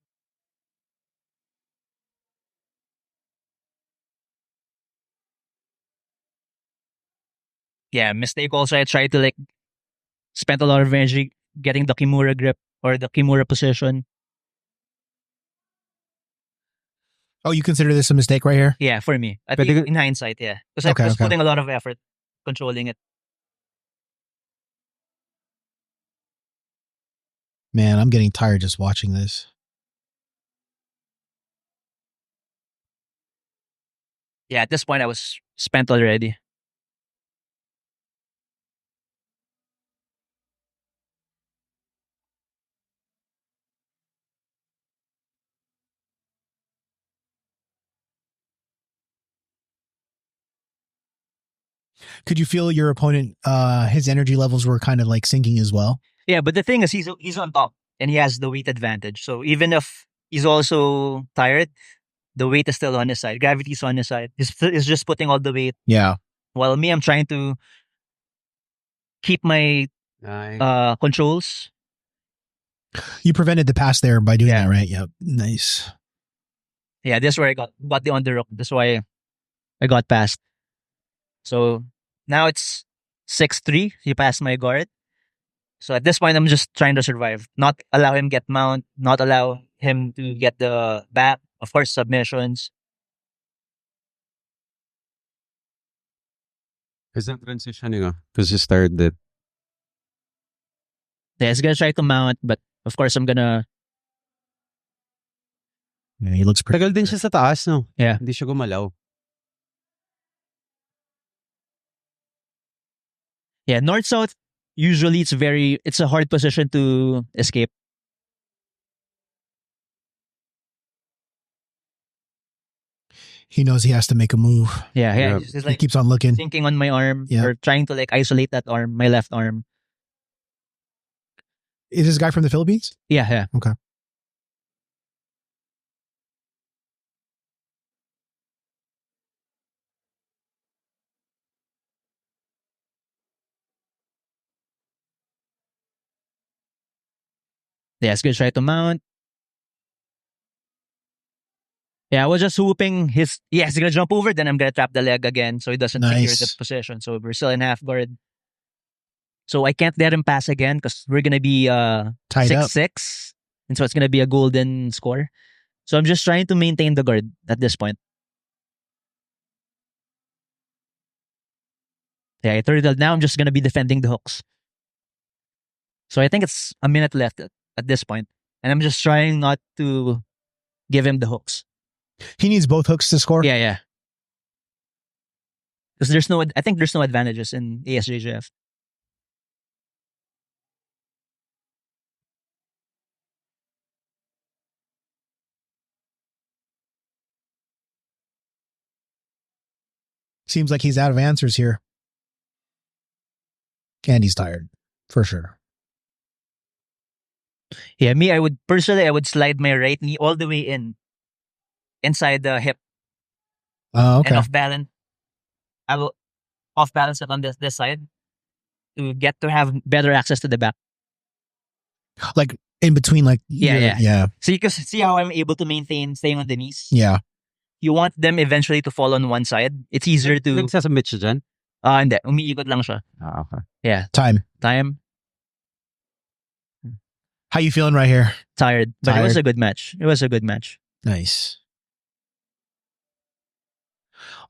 Yeah, mistake also. I tried to like spend a lot of energy getting the Kimura grip or the Kimura position. Oh, you consider this a mistake right here? Yeah, for me. I Pwede think ka- in hindsight, yeah. Because Okay, I was okay. putting a lot of effort controlling it. Man, I'm getting tired just watching this. Yeah, at this point, I was spent already. Could you feel your opponent, his energy levels were kind of like sinking as well? Yeah, but the thing is, he's on top and he has the weight advantage. So even if he's also tired, the weight is still on his side. Gravity is on his side. He's just putting all the weight. Yeah. While me, I'm trying to keep my Nice. controls. You prevented the pass there by doing Yeah. that, right? Yep. Nice. Yeah, this is where I got the underhook. That's why I got past. So now it's 6-3. He passed my guard. So at this point, I'm just trying to survive. Not allow him get mount. Not allow him to get the back. Of course, submissions. Is that transitioning, because you started it. Yeah, he's gonna try to mount, but of course, I'm gonna. Yeah, he looks pretty. Tagal din siya sa taas, no? Yeah. Hindi siya gumalaw. Yeah, north south. Usually, it's a hard position to escape. He knows he has to make a move. Yeah. Yeah. He's He like keeps on looking. thinking on my arm Yeah. or trying to like isolate that arm, my left arm. Is this guy from the Philippines? Yeah. Okay. Yeah, he's gonna try to mount. Yeah, I was just hoping he's gonna jump over, then I'm gonna trap the leg again so he doesn't secure the Nice. position. So we're still in half guard. So I can't let him pass again because we're gonna be Tied up. 6-6. And so it's gonna be a golden score. So I'm just trying to maintain the guard at this point. Yeah, I turtled. Now I'm just gonna be defending the hooks. So I think it's a minute left at this point. And I'm just trying not to give him the hooks. He needs both hooks to score. Yeah. Because I think there's no advantages in ASJJF. Seems like he's out of answers here. And he's tired, for sure. Yeah, I would slide my right knee all the way inside the hip Oh, okay. and off balance. I will off balance it on this side to get to have better access to the back. Like in between, like Yeah. See how I'm able to maintain staying on the knees? Yeah. You want them eventually to fall on one side. It's easier to... Nagsasubmit siya dyan? Hindi. Umiikot lang siya. Okay. Yeah. Time. How you feeling right here? Tired. But it was Tired. a good match. Nice.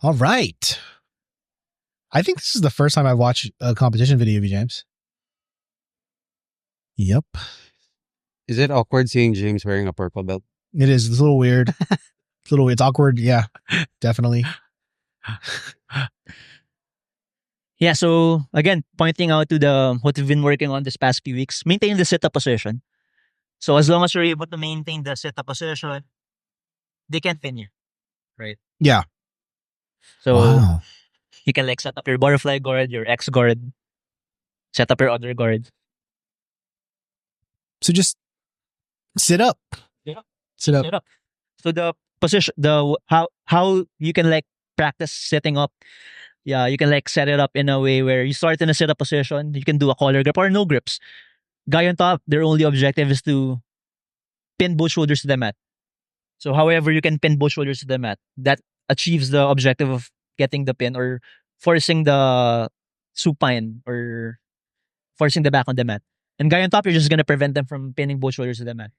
All right. I think this is the first time I've watched a competition video of you, James. Yep. Is it awkward seeing James wearing a purple belt? It is. It's a little weird. It's awkward. Yeah, definitely. Yeah, so again, pointing out to what we've been working on this past few weeks, maintain the sit-up position. So as long as you're able to maintain the sit-up position, they can't pin you. Right? Yeah. So Wow. you can like set up your butterfly guard, your X guard, set up your other guard. So just sit up. Yeah. Sit up. Sit up. So the position, how you can like practice sitting up. Yeah, you can like set it up in a way where you start in a sit-up position. You can do a collar grip or no grips. Guy on top, their only objective is to pin both shoulders to the mat. So however you can pin both shoulders to the mat, that achieves the objective of getting the pin or forcing the supine or forcing the back on the mat. And guy on top, you're just gonna prevent them from pinning both shoulders to the mat.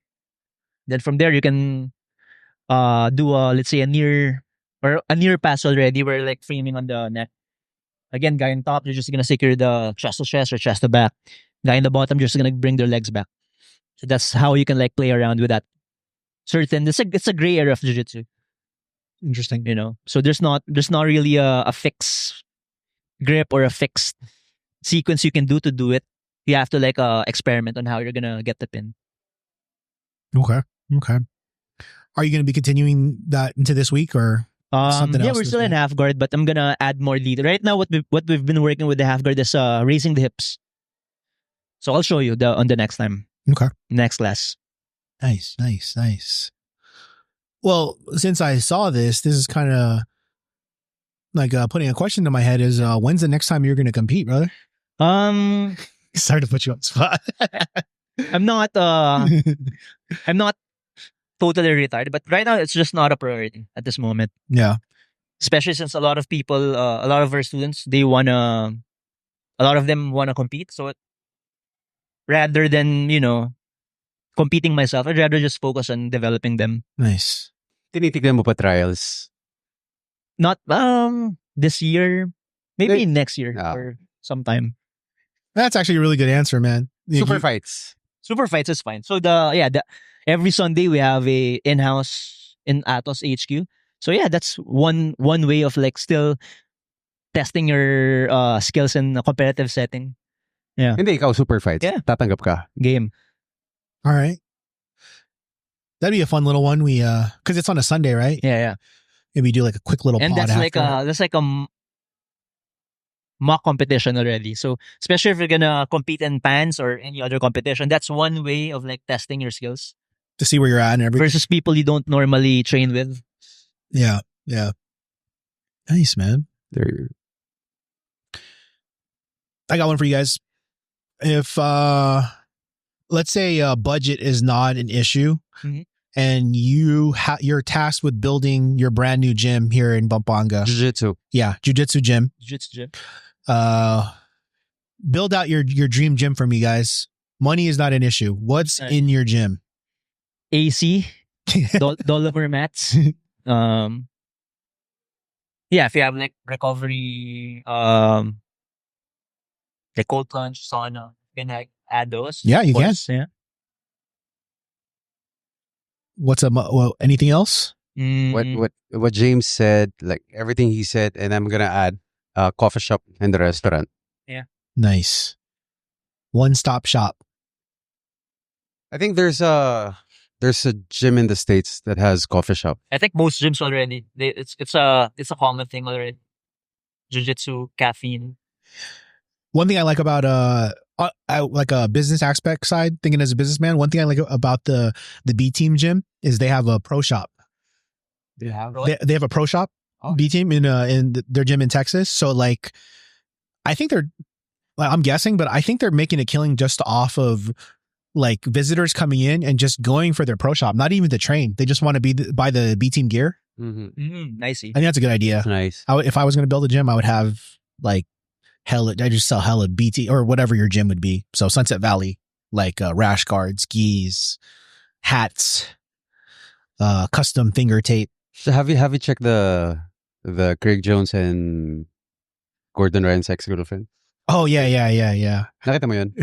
Then from there, you can do let's say a near pass already where like framing on the neck. Again, guy on top, you're just gonna secure the chest to chest or chest to back. Guy in the bottom, you're just gonna bring their legs back. So that's how you can like play around with that. It's a gray area of jiu-jitsu, Interesting. you know. So there's not really a fixed grip or a fixed sequence you can do it. You have to like experiment on how you're gonna get the pin. Okay. Are you going to be continuing that into this week or something else? We're still in half guard, but I'm gonna add more lead. Right now, what we've been working with the half guard is raising the hips. So I'll show you on the next time. Okay. Next class. Nice. Well, since I saw this is kind of like putting a question to my head is when's the next time you're going to compete, brother? Sorry to put you on the spot. I'm not totally retired, but right now it's just not a priority at this moment. Yeah. Especially since a lot of people, a lot of our students, a lot of them wanna compete. So rather than competing myself, I'd rather just focus on developing them. Nice. Tinitignan mo pa trials? Not this year, maybe next year Ah. or sometime. That's actually a really good answer, man. Super fights. Super fights is fine. So every Sunday we have a in-house in Atos HQ. So yeah, that's one way of like still testing your skills in a competitive setting. Yeah. Hindi, ikaw super fights. Yeah. Tatanggap ka. Game. All right. That'd be a fun little one. We because it's on a Sunday, right? Yeah. Maybe do like a quick little And pod that's like after. a mock competition already. So especially if you're gonna compete in PANS or any other competition, that's one way of like testing your skills To see where you're at and everything. versus people you don't normally train with. Yeah. Nice, man. There. I got one for you guys. If let's say budget is not an issue Mhm. and you're tasked with building your brand new gym here in Pampanga. Jiu-jitsu. Yeah, jiu-jitsu gym. Jiu-jitsu gym. Build out your dream gym for me, guys. Money is not an issue. What's in your gym? AC, Dolomer mats. Yeah, if you have like recovery, like cold plunge, sauna, you can like add those. Yeah, of you can. course, Yeah. Anything else? What James said, like everything he said, and I'm gonna add coffee shop and the restaurant. Nice. One-stop shop. I think there's a gym in the States that has coffee shop. I think most gyms already. It's a common thing already. Jiu-jitsu, caffeine. One thing I like about like a business aspect side, thinking as a businessman, one thing I like about the B Team gym is they have a pro shop. They have. They have a pro shop, Oh. B Team in their gym in Texas. So like, I think I'm guessing, but I think they're making a killing just off of like visitors coming in and just going for their pro shop, not even to train. They just want to buy the B Team gear. Mm-hmm. I I think that's a good idea. Nice. If I was going to build a gym, I would have like I just sell hella BT or whatever your gym would be. So Sunset Valley, like rash guards, skis, hats, custom finger tape. So have you checked the Craig Jones and Gordon Ryan's ex-girlfriend? Oh yeah. Nakita mo yun?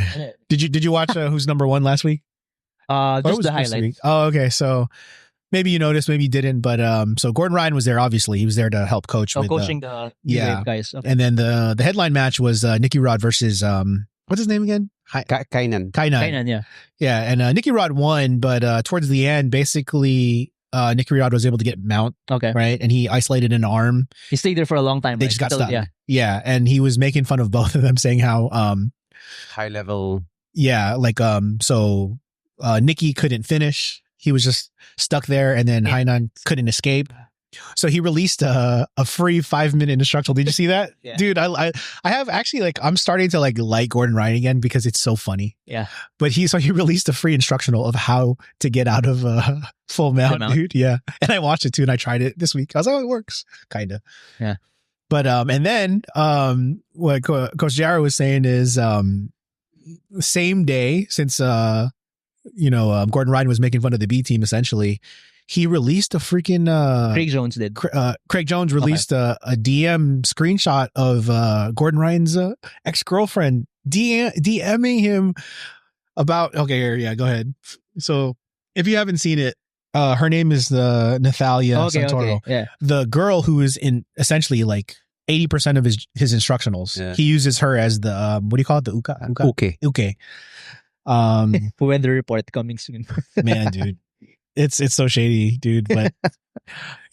Did you watch Who's Number One last week? Or Just was the it this highlights. week? Oh, okay. So maybe you noticed, maybe you didn't, but so Gordon Ryan was there. Obviously, he was there to help coach. Oh, with, coaching the yeah. brave guys. Okay. and then the headline match was Nicky Rod versus what's his name again? Kainan. Kainan. Yeah. Yeah, and Nicky Rod won, but towards the end, basically, Nicky Rod was able to get mount, Okay. right? And he isolated an arm. He stayed there for a long time. They right? just got Until- stunned. Yeah. Yeah, and he was making fun of both of them, saying how, High level. yeah, like, so Nicky couldn't finish. He was just stuck there, and then Hainan couldn't escape. So he released a free 5-minute instructional. Did you see that? Yeah. Dude, I have actually like I'm starting to like Gordon Ryan again because it's so funny. Yeah. But he released a free instructional of how to get out of full mount, mount. dude. Yeah. And I watched it too, and I tried it this week. I was like, oh, it works. Kind of. Yeah. But and then what Coach Jarrah was saying is same day, since Gordon Ryan was making fun of the B Team essentially, he released a freaking Craig Jones did. Craig Jones released a DM screenshot of Gordon Ryan's ex-girlfriend DMing him about yeah, go ahead. So if you haven't seen it, her name is Nathalia Santoro. Okay. Yeah. The girl who is in essentially like 80% of his instructionals. Yeah. He uses her as the what do you call it? The uka? Okay. Okay. Weather report coming soon. Man, dude. It's so shady, dude. But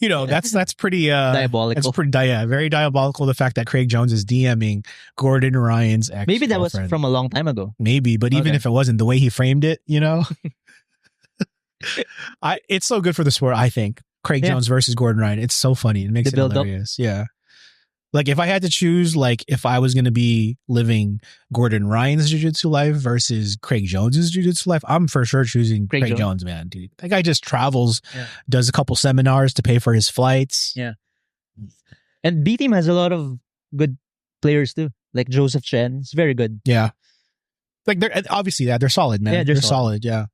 that's pretty Diabolical. It's pretty very diabolical. The fact that Craig Jones is DMing Gordon Ryan's ex. Maybe that was from a long time ago. Maybe, but even Okay. if it wasn't, the way he framed it, it's so good for the sport. I think Craig Yeah. Jones versus Gordon Ryan. It's so funny. It makes The it build-up. hilarious. Yeah. Like if I had to choose, like if I was going to be living Gordon Ryan's jiu-jitsu life versus Craig Jones's jiu-jitsu life, I'm for sure choosing Craig Craig Jones. Jones, man, dude. That guy just travels, Yeah. does a couple seminars to pay for his flights. Yeah. And B Team has a lot of good players too. Like Joseph Chen. It's very good. Yeah. Like they're obviously they're solid, man. Yeah, they're they're solid. Yeah.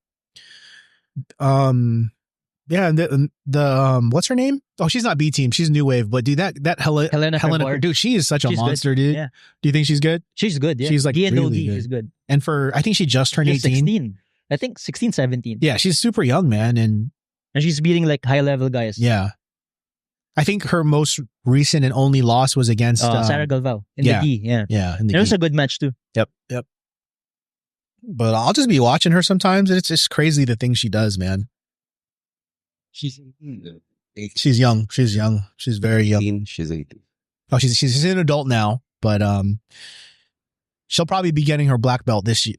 Yeah, and the what's her name? Oh, she's not B Team. She's New Wave. But dude, that Helena Ferber. dude, she is such a She's good. monster, dude. Yeah. Do you think she's good? She's good. Yeah. She's, like, DNOD really good. is good. And I think she just turned She's 18. 16. I think 16, 17. Yeah, she's super young, man, and And she's beating like high level guys. yeah. I think her most recent and only loss was against Sarah Galvao in yeah. the gi. Yeah. Yeah, in the It was gi. a good match too. Yep. But I'll just be watching her sometimes, and it's just crazy the things she does, man. She's She's young. She's very young. 18, she's 18. Oh, she's an adult now, but she'll probably be getting her black belt this year,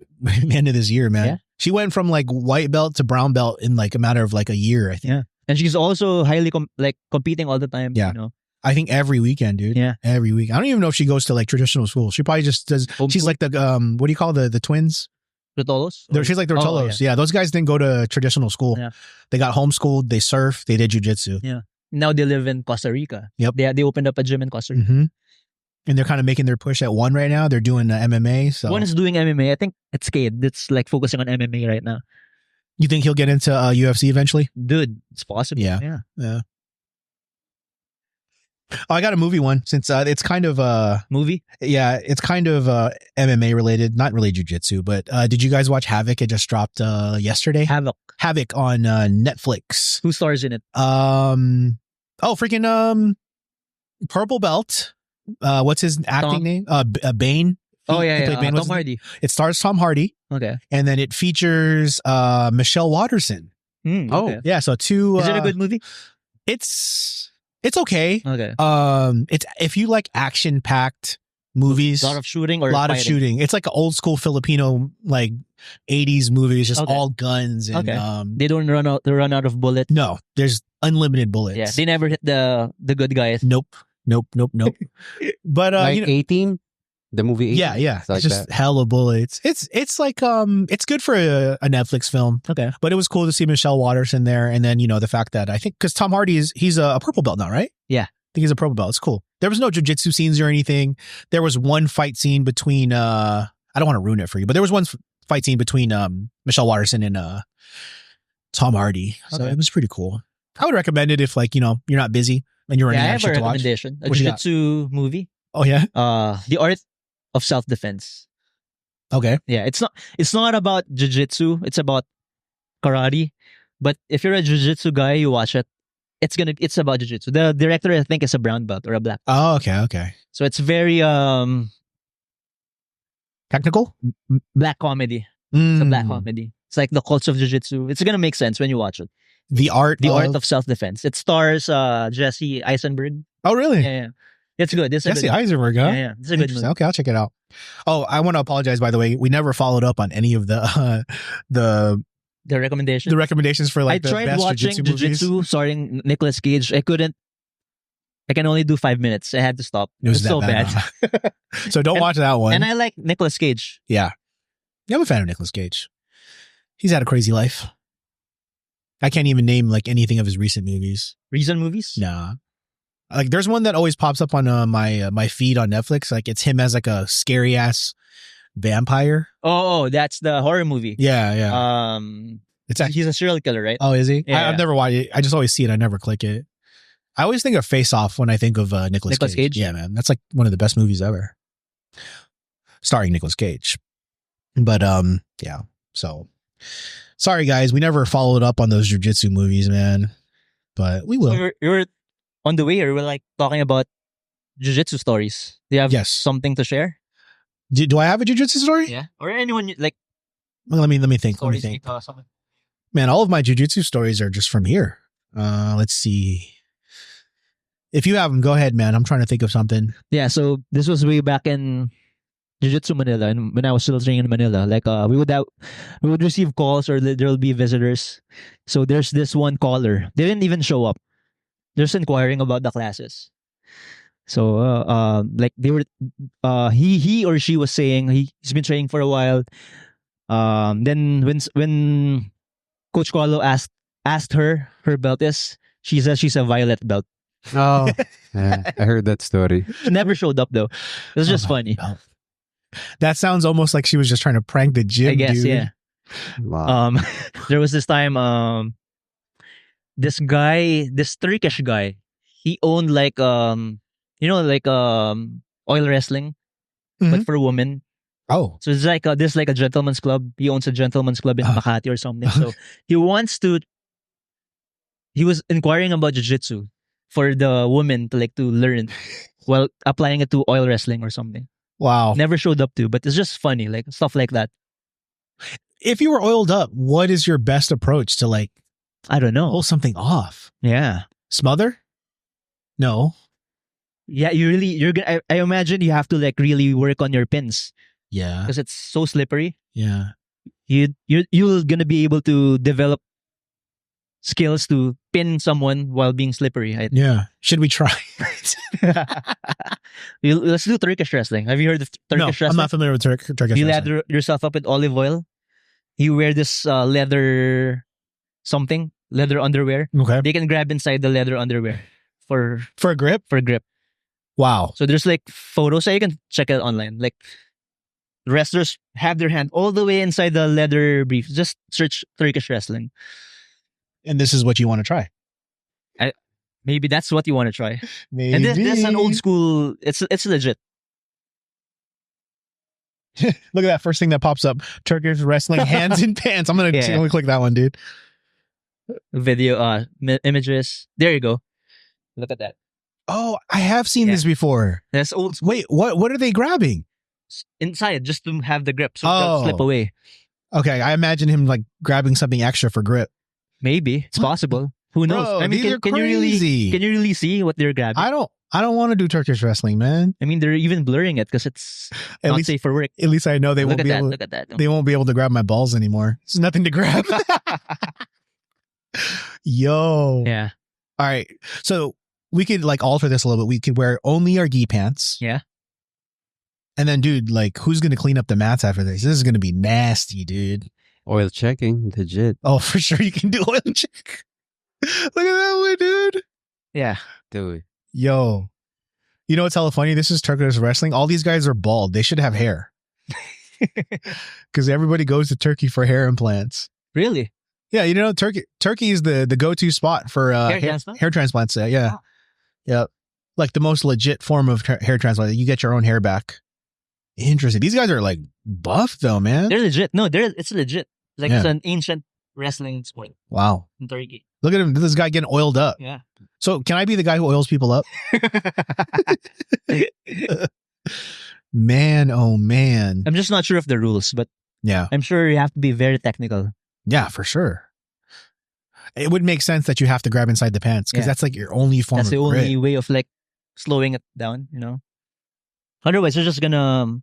end of this year, man. Yeah. She went from like white belt to brown belt in like a matter of like a year, I think. Yeah. And she's also highly competing all the time. Yeah. I think every weekend, dude. Yeah. Every week. I don't even know if she goes to like traditional school. She probably just does. Homeschool? She's like the what do you call the twins? Ritolos? She's like the Oh, Rotolos. Yeah, those guys didn't go to traditional school. Yeah. They got homeschooled. They surf. They did jujitsu. Now they live in Costa Rica. Yep. They opened up a gym in Costa Rica. Mm-hmm. And they're kind of making their push at one right now. They're doing MMA. So One is doing MMA. I think it's Cade. It's like focusing on MMA right now. you think he'll get into UFC eventually? Dude, it's possible. Yeah. Yeah. Oh, I got a movie one since it's kind of Movie? it's kind of MMA related, not really jujitsu, but did you guys watch Havoc? It just dropped yesterday. Havoc. Havoc on Netflix. Who stars in it? Freaking Purple Belt. What's his acting name? Bane. He played Bane. Tom Hardy. It stars Tom Hardy, Okay. and then it features Michelle Watterson. Okay. Yeah, so two. Is it a good movie? It's okay. Okay. It's if you like action packed movies, A lot of shooting or a lot of fighting? shooting. It's like an old school Filipino like 80s movie. It's just Okay. all guns and Okay. They don't run out of bullets. no, there's unlimited bullets. Yeah. They never hit the good guys. Nope. But like you know, 18? The movie 18? yeah, It's like it's just that. hella bullets. It's like it's good for a Netflix film. Okay. But it was cool to see Michelle Watterson there, and then the fact that I think because Tom Hardy he's a purple belt now, right? Yeah. I think he's a purple belt. It's cool. There was no jujitsu scenes or anything. There was one fight scene between I don't want to ruin it for you, but there was one fight scene between Michelle Watterson and Tom Hardy. So Okay. it was pretty cool. I would recommend it if you're not busy and you're running Yeah, I out have of a shit to watch. recommendation. A What you got? jiu-jitsu movie. Oh yeah. The Art of Self-Defense. Okay. Yeah, it's not about jiu-jitsu, it's about karate. But if you're a jiu-jitsu guy, you watch it. It's about jiu-jitsu. The director, I think, is a brown belt or a black. Oh, okay. So it's very Technical? black comedy. It's a black comedy. It's like the cults of jiu-jitsu. It's gonna make sense when you watch it. The art. The Art of Self-Defense. It stars Jesse Eisenberg. Oh, really? Yeah. It's good. It's a Jesse good. Eisenberg, huh? Yeah. It's a good Interesting. movie. Okay, I'll check it out. Oh, I want to apologize, by the way. We never followed up on any of the The recommendation. recommendations for I the tried best watching jiu-jitsu movies. jiu-jitsu starring Nicolas Cage. I couldn't. I can only do 5 minutes. I had to stop. It was that so bad. Huh? So don't watch that one. And I like Nicolas Cage. Yeah, I'm a fan of Nicolas Cage. He's had a crazy life. I can't even name anything of his recent movies. Recent movies? Nah. There's one that always pops up on my feed on Netflix. It's him as a scary ass vampire. Oh, that's the horror movie. Yeah. It's actually. He's a serial killer, right? Oh, is he? Yeah. I've never watched it. I just always see it. I never click it. I always think of Face Off when I think of Nicolas Cage. Cage? Yeah, man. That's one of the best movies ever. Starring Nicolas Cage. But yeah. So sorry guys, we never followed up on those jiu-jitsu movies, man. But we will. So you're on the way here. We're talking about jiu-jitsu stories. Do you have Yes. something to share? Do I have a jiu-jitsu story? Yeah. Or anyone Well, let me think. stories. Let me think. Man, all of my jiu-jitsu stories are just from here. Let's see. If you have them, go ahead, man. I'm trying to think of something. Yeah. So this was way back in Jiu-Jitsu Manila, and when I was still training in Manila, we would receive calls or there will be visitors. So there's this one caller. They didn't even show up. They're just inquiring about the classes. So they were he or she was saying he's been training for a while. Then when Coach Carlo asked her belt is, she says she's a violet belt. Oh, yeah, I heard that story. She never showed up though. It was just Oh my funny. God. That sounds almost like she was just trying to prank the gym, I guess, dude. yeah. Wow. There was this time, this Turkish guy, he owned oil wrestling, but Mhm. for women. Oh, So it's this a gentleman's club. He owns a gentleman's club in Ah. Makati or something. So he was inquiring about jiu-jitsu for the women to learn while applying it to oil wrestling or something. wow. Never showed up to, but it's just funny, stuff like that. If you were oiled up, what is your best approach to I don't know. pull something off? Yeah. Smother? No. Yeah, you're gonna. I imagine you have to really work on your pins Yeah. because it's so slippery. Yeah. You're gonna be able to develop skills to pin someone while being slippery. Yeah. Should we try? Let's do Turkish wrestling. Have you heard of No, Turkish I'm wrestling? not familiar with Turkish You wrestling. lather yourself up with olive oil you wear this leather underwear. Okay. They can grab inside the leather underwear for For a grip? grip. Wow. So there's like photos. So you can check it online. Like wrestlers have their hand all the way inside the leather brief. Just search Turkish wrestling. And this is what you want to try. Maybe that's what you want to try. Maybe. And this is an old school. It's legit. Look at that first thing that pops up. Turkish wrestling hands in pants. I'm Yeah. gonna click that one, dude. Video images. There you go. Look at that. Oh, I have seen Yeah. this before. That's old school. Wait, what are they grabbing? Inside just to have the grip so it Oh. don't slip away. Okay, I imagine him like grabbing something extra for grip. Maybe it's possible. Who knows? Bro, I mean, these are can you really crazy. see what they're grabbing? I don't want to do Turkish wrestling, man. I mean, they're even blurring it because it's At not least safe for work. at least I know they Look won't at be that. able Look at that. they won't be able to grab my balls anymore. There's nothing to grab. Yo. Yeah. All right. So we could like alter this a little bit. We could wear only our gi pants. Yeah. And then, dude, like, who's gonna clean up the mats after this? This is gonna be nasty, dude. Oil checking, legit. Oh, for sure, you can do oil check. Look at that one, dude. Yeah. Dude. Yo, you know what's hella funny? This is Turkish wrestling. All these guys are bald. They should have hair because everybody goes to Turkey for hair implants. Really? Yeah, you know, Turkey is the go-to spot for Hair transplant? hair transplants. Yeah, Wow. yeah, like the most legit form of hair transplant. You get your own hair back. Interesting. These guys are like buff though, man. They're legit. No, it's legit. Like Yeah. it's an ancient wrestling sport Wow. in Turkey. Look at him. This guy getting oiled up. Yeah. So can I be the guy who oils people up? Man, oh man. I'm just not sure of the rules, but Yeah. I'm sure you have to be very technical. Yeah, for sure. It would make sense that you have to grab inside the pants because Yeah. that's like your only form That's of the grip. only way of like slowing it down, you know? Otherwise, you're just gonna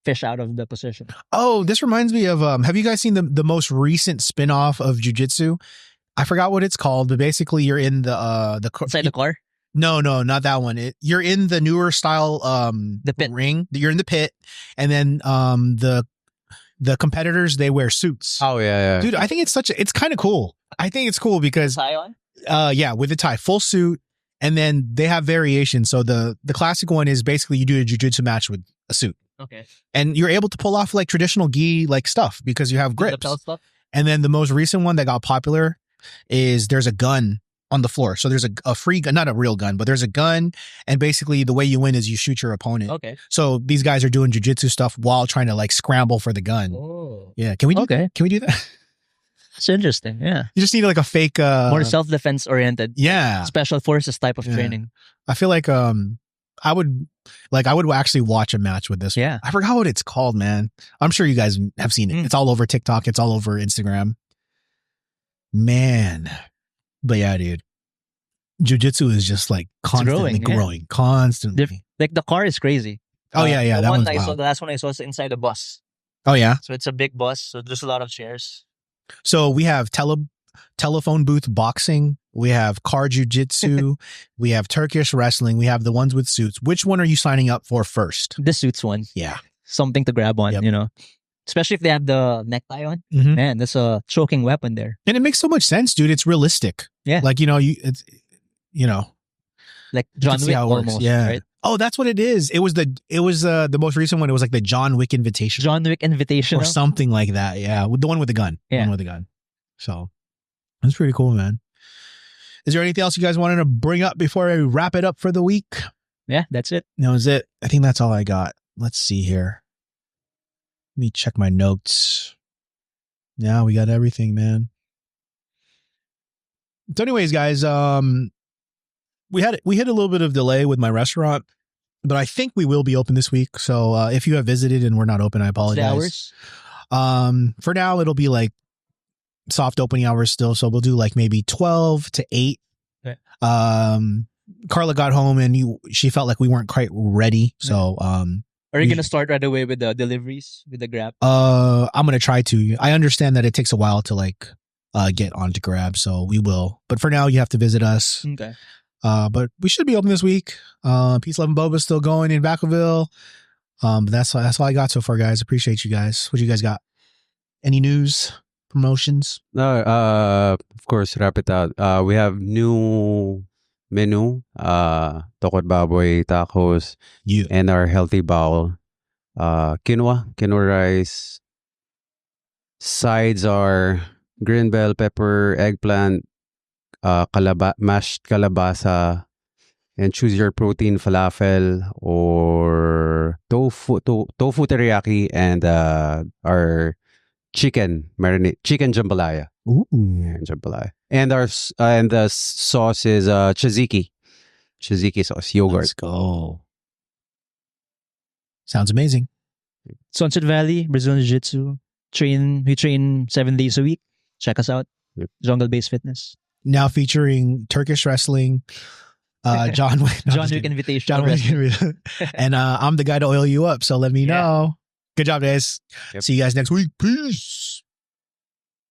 fish out of the position. Oh, this reminds me of have you guys seen the most recent spin-off of jiu-jitsu? I forgot what it's called, but basically you're in the Inside the car? No, not that one. You're in the newer style The pit. ring. You're in the pit, and then the competitors, they wear suits. Oh, yeah. Dude, I think it's kind of cool. I think it's cool because Tie on? yeah, with the tie, full suit, and then they have variations. So the classic one is basically you do a jiu-jitsu match with a suit. Okay. And you're able to pull off like traditional gi like stuff because you have The grips. belt stuff? And then the most recent one that got popular is there's a gun on the floor. So there's a free gun, not a real gun, but there's a gun. And basically the way you win is you shoot your opponent. Okay. So these guys are doing jujitsu stuff while trying to like scramble for the gun. Oh. Yeah. Can we do that? It's interesting. Yeah. You just need like a fake More self-defense oriented. yeah. Special forces type of Yeah. training. I feel like I would actually watch a match with this. Yeah. I forgot what it's called, man. I'm sure you guys have seen it. Mm. It's all over TikTok. It's all over Instagram. Man. But yeah, dude. Jiu-jitsu is just like constantly growing, yeah. growing. Constantly. Like the car is crazy. Oh yeah, yeah. The That one one's I saw, wild. the last one I saw is inside a bus. Oh yeah. So it's a big bus. So there's a lot of chairs. So we have telephone booth boxing. We have car jiu-jitsu. We have Turkish wrestling. We have the ones with suits. Which one are you signing up for first? The suits one. Yeah. Something to grab on, Yep. you know. Especially if they have the necktie on. Mhm. Man, that's a choking weapon there. And it makes so much sense, dude. It's realistic. Yeah. Like, it's Like you can John see Wick how it works. almost. Yeah. Right? Oh, that's what it is. It was the most recent one. It was like the John Wick Invitation John Wick Invitational. or something like that. Yeah, with the one with the gun. The Yeah. one with the gun. So that's pretty cool, man. Is there anything else you guys wanted to bring up before I wrap it up for the week? Yeah, that's it. That was it. I think that's all I got. Let's see here. Let me check my notes. Yeah, we got everything, man. So anyways, guys, we hit a little bit of delay with my restaurant, but I think we will be open this week. So if you have visited and we're not open, I What's the apologize. hours? For now, it'll be like soft opening hours still. So we'll do like maybe 12 to 8. Okay. Carla got home and she felt like we weren't quite ready. So Are you going to start right away with the deliveries, with the Grab? I'm going to try to. I understand that it takes a while to like get onto Grab, so we will. But for now, you have to visit us. Okay. But we should be open this week. Peace, Love, and Boba's still going in Vacaville. But that's all I got so far, guys. Appreciate you guys. What you guys got? Any news, promotions? No, of course, wrap it out. We have new menu, tokod baboy tacos, Yeah. and our healthy bowl. Quinoa rice. Sides are green bell pepper, eggplant, mashed kalabasa, and choose your protein falafel or tofu teriyaki, and our chicken marinade, chicken jambalaya. Ooh. Jambalaya. And and the sauce is tzatziki sauce, yogurt. Let's go. Sounds amazing. Sunset Valley, Brazilian Jiu-Jitsu. We train 7 days a week. Check us out. Yep. Jungle Based Fitness. Now featuring Turkish wrestling, John Wick. No, John just Wick kidding. Invitational John Wick. Wrestling. And I'm the guy to oil you up. So let me Yeah. know. Good job, guys. Yep. See you guys next week. Peace.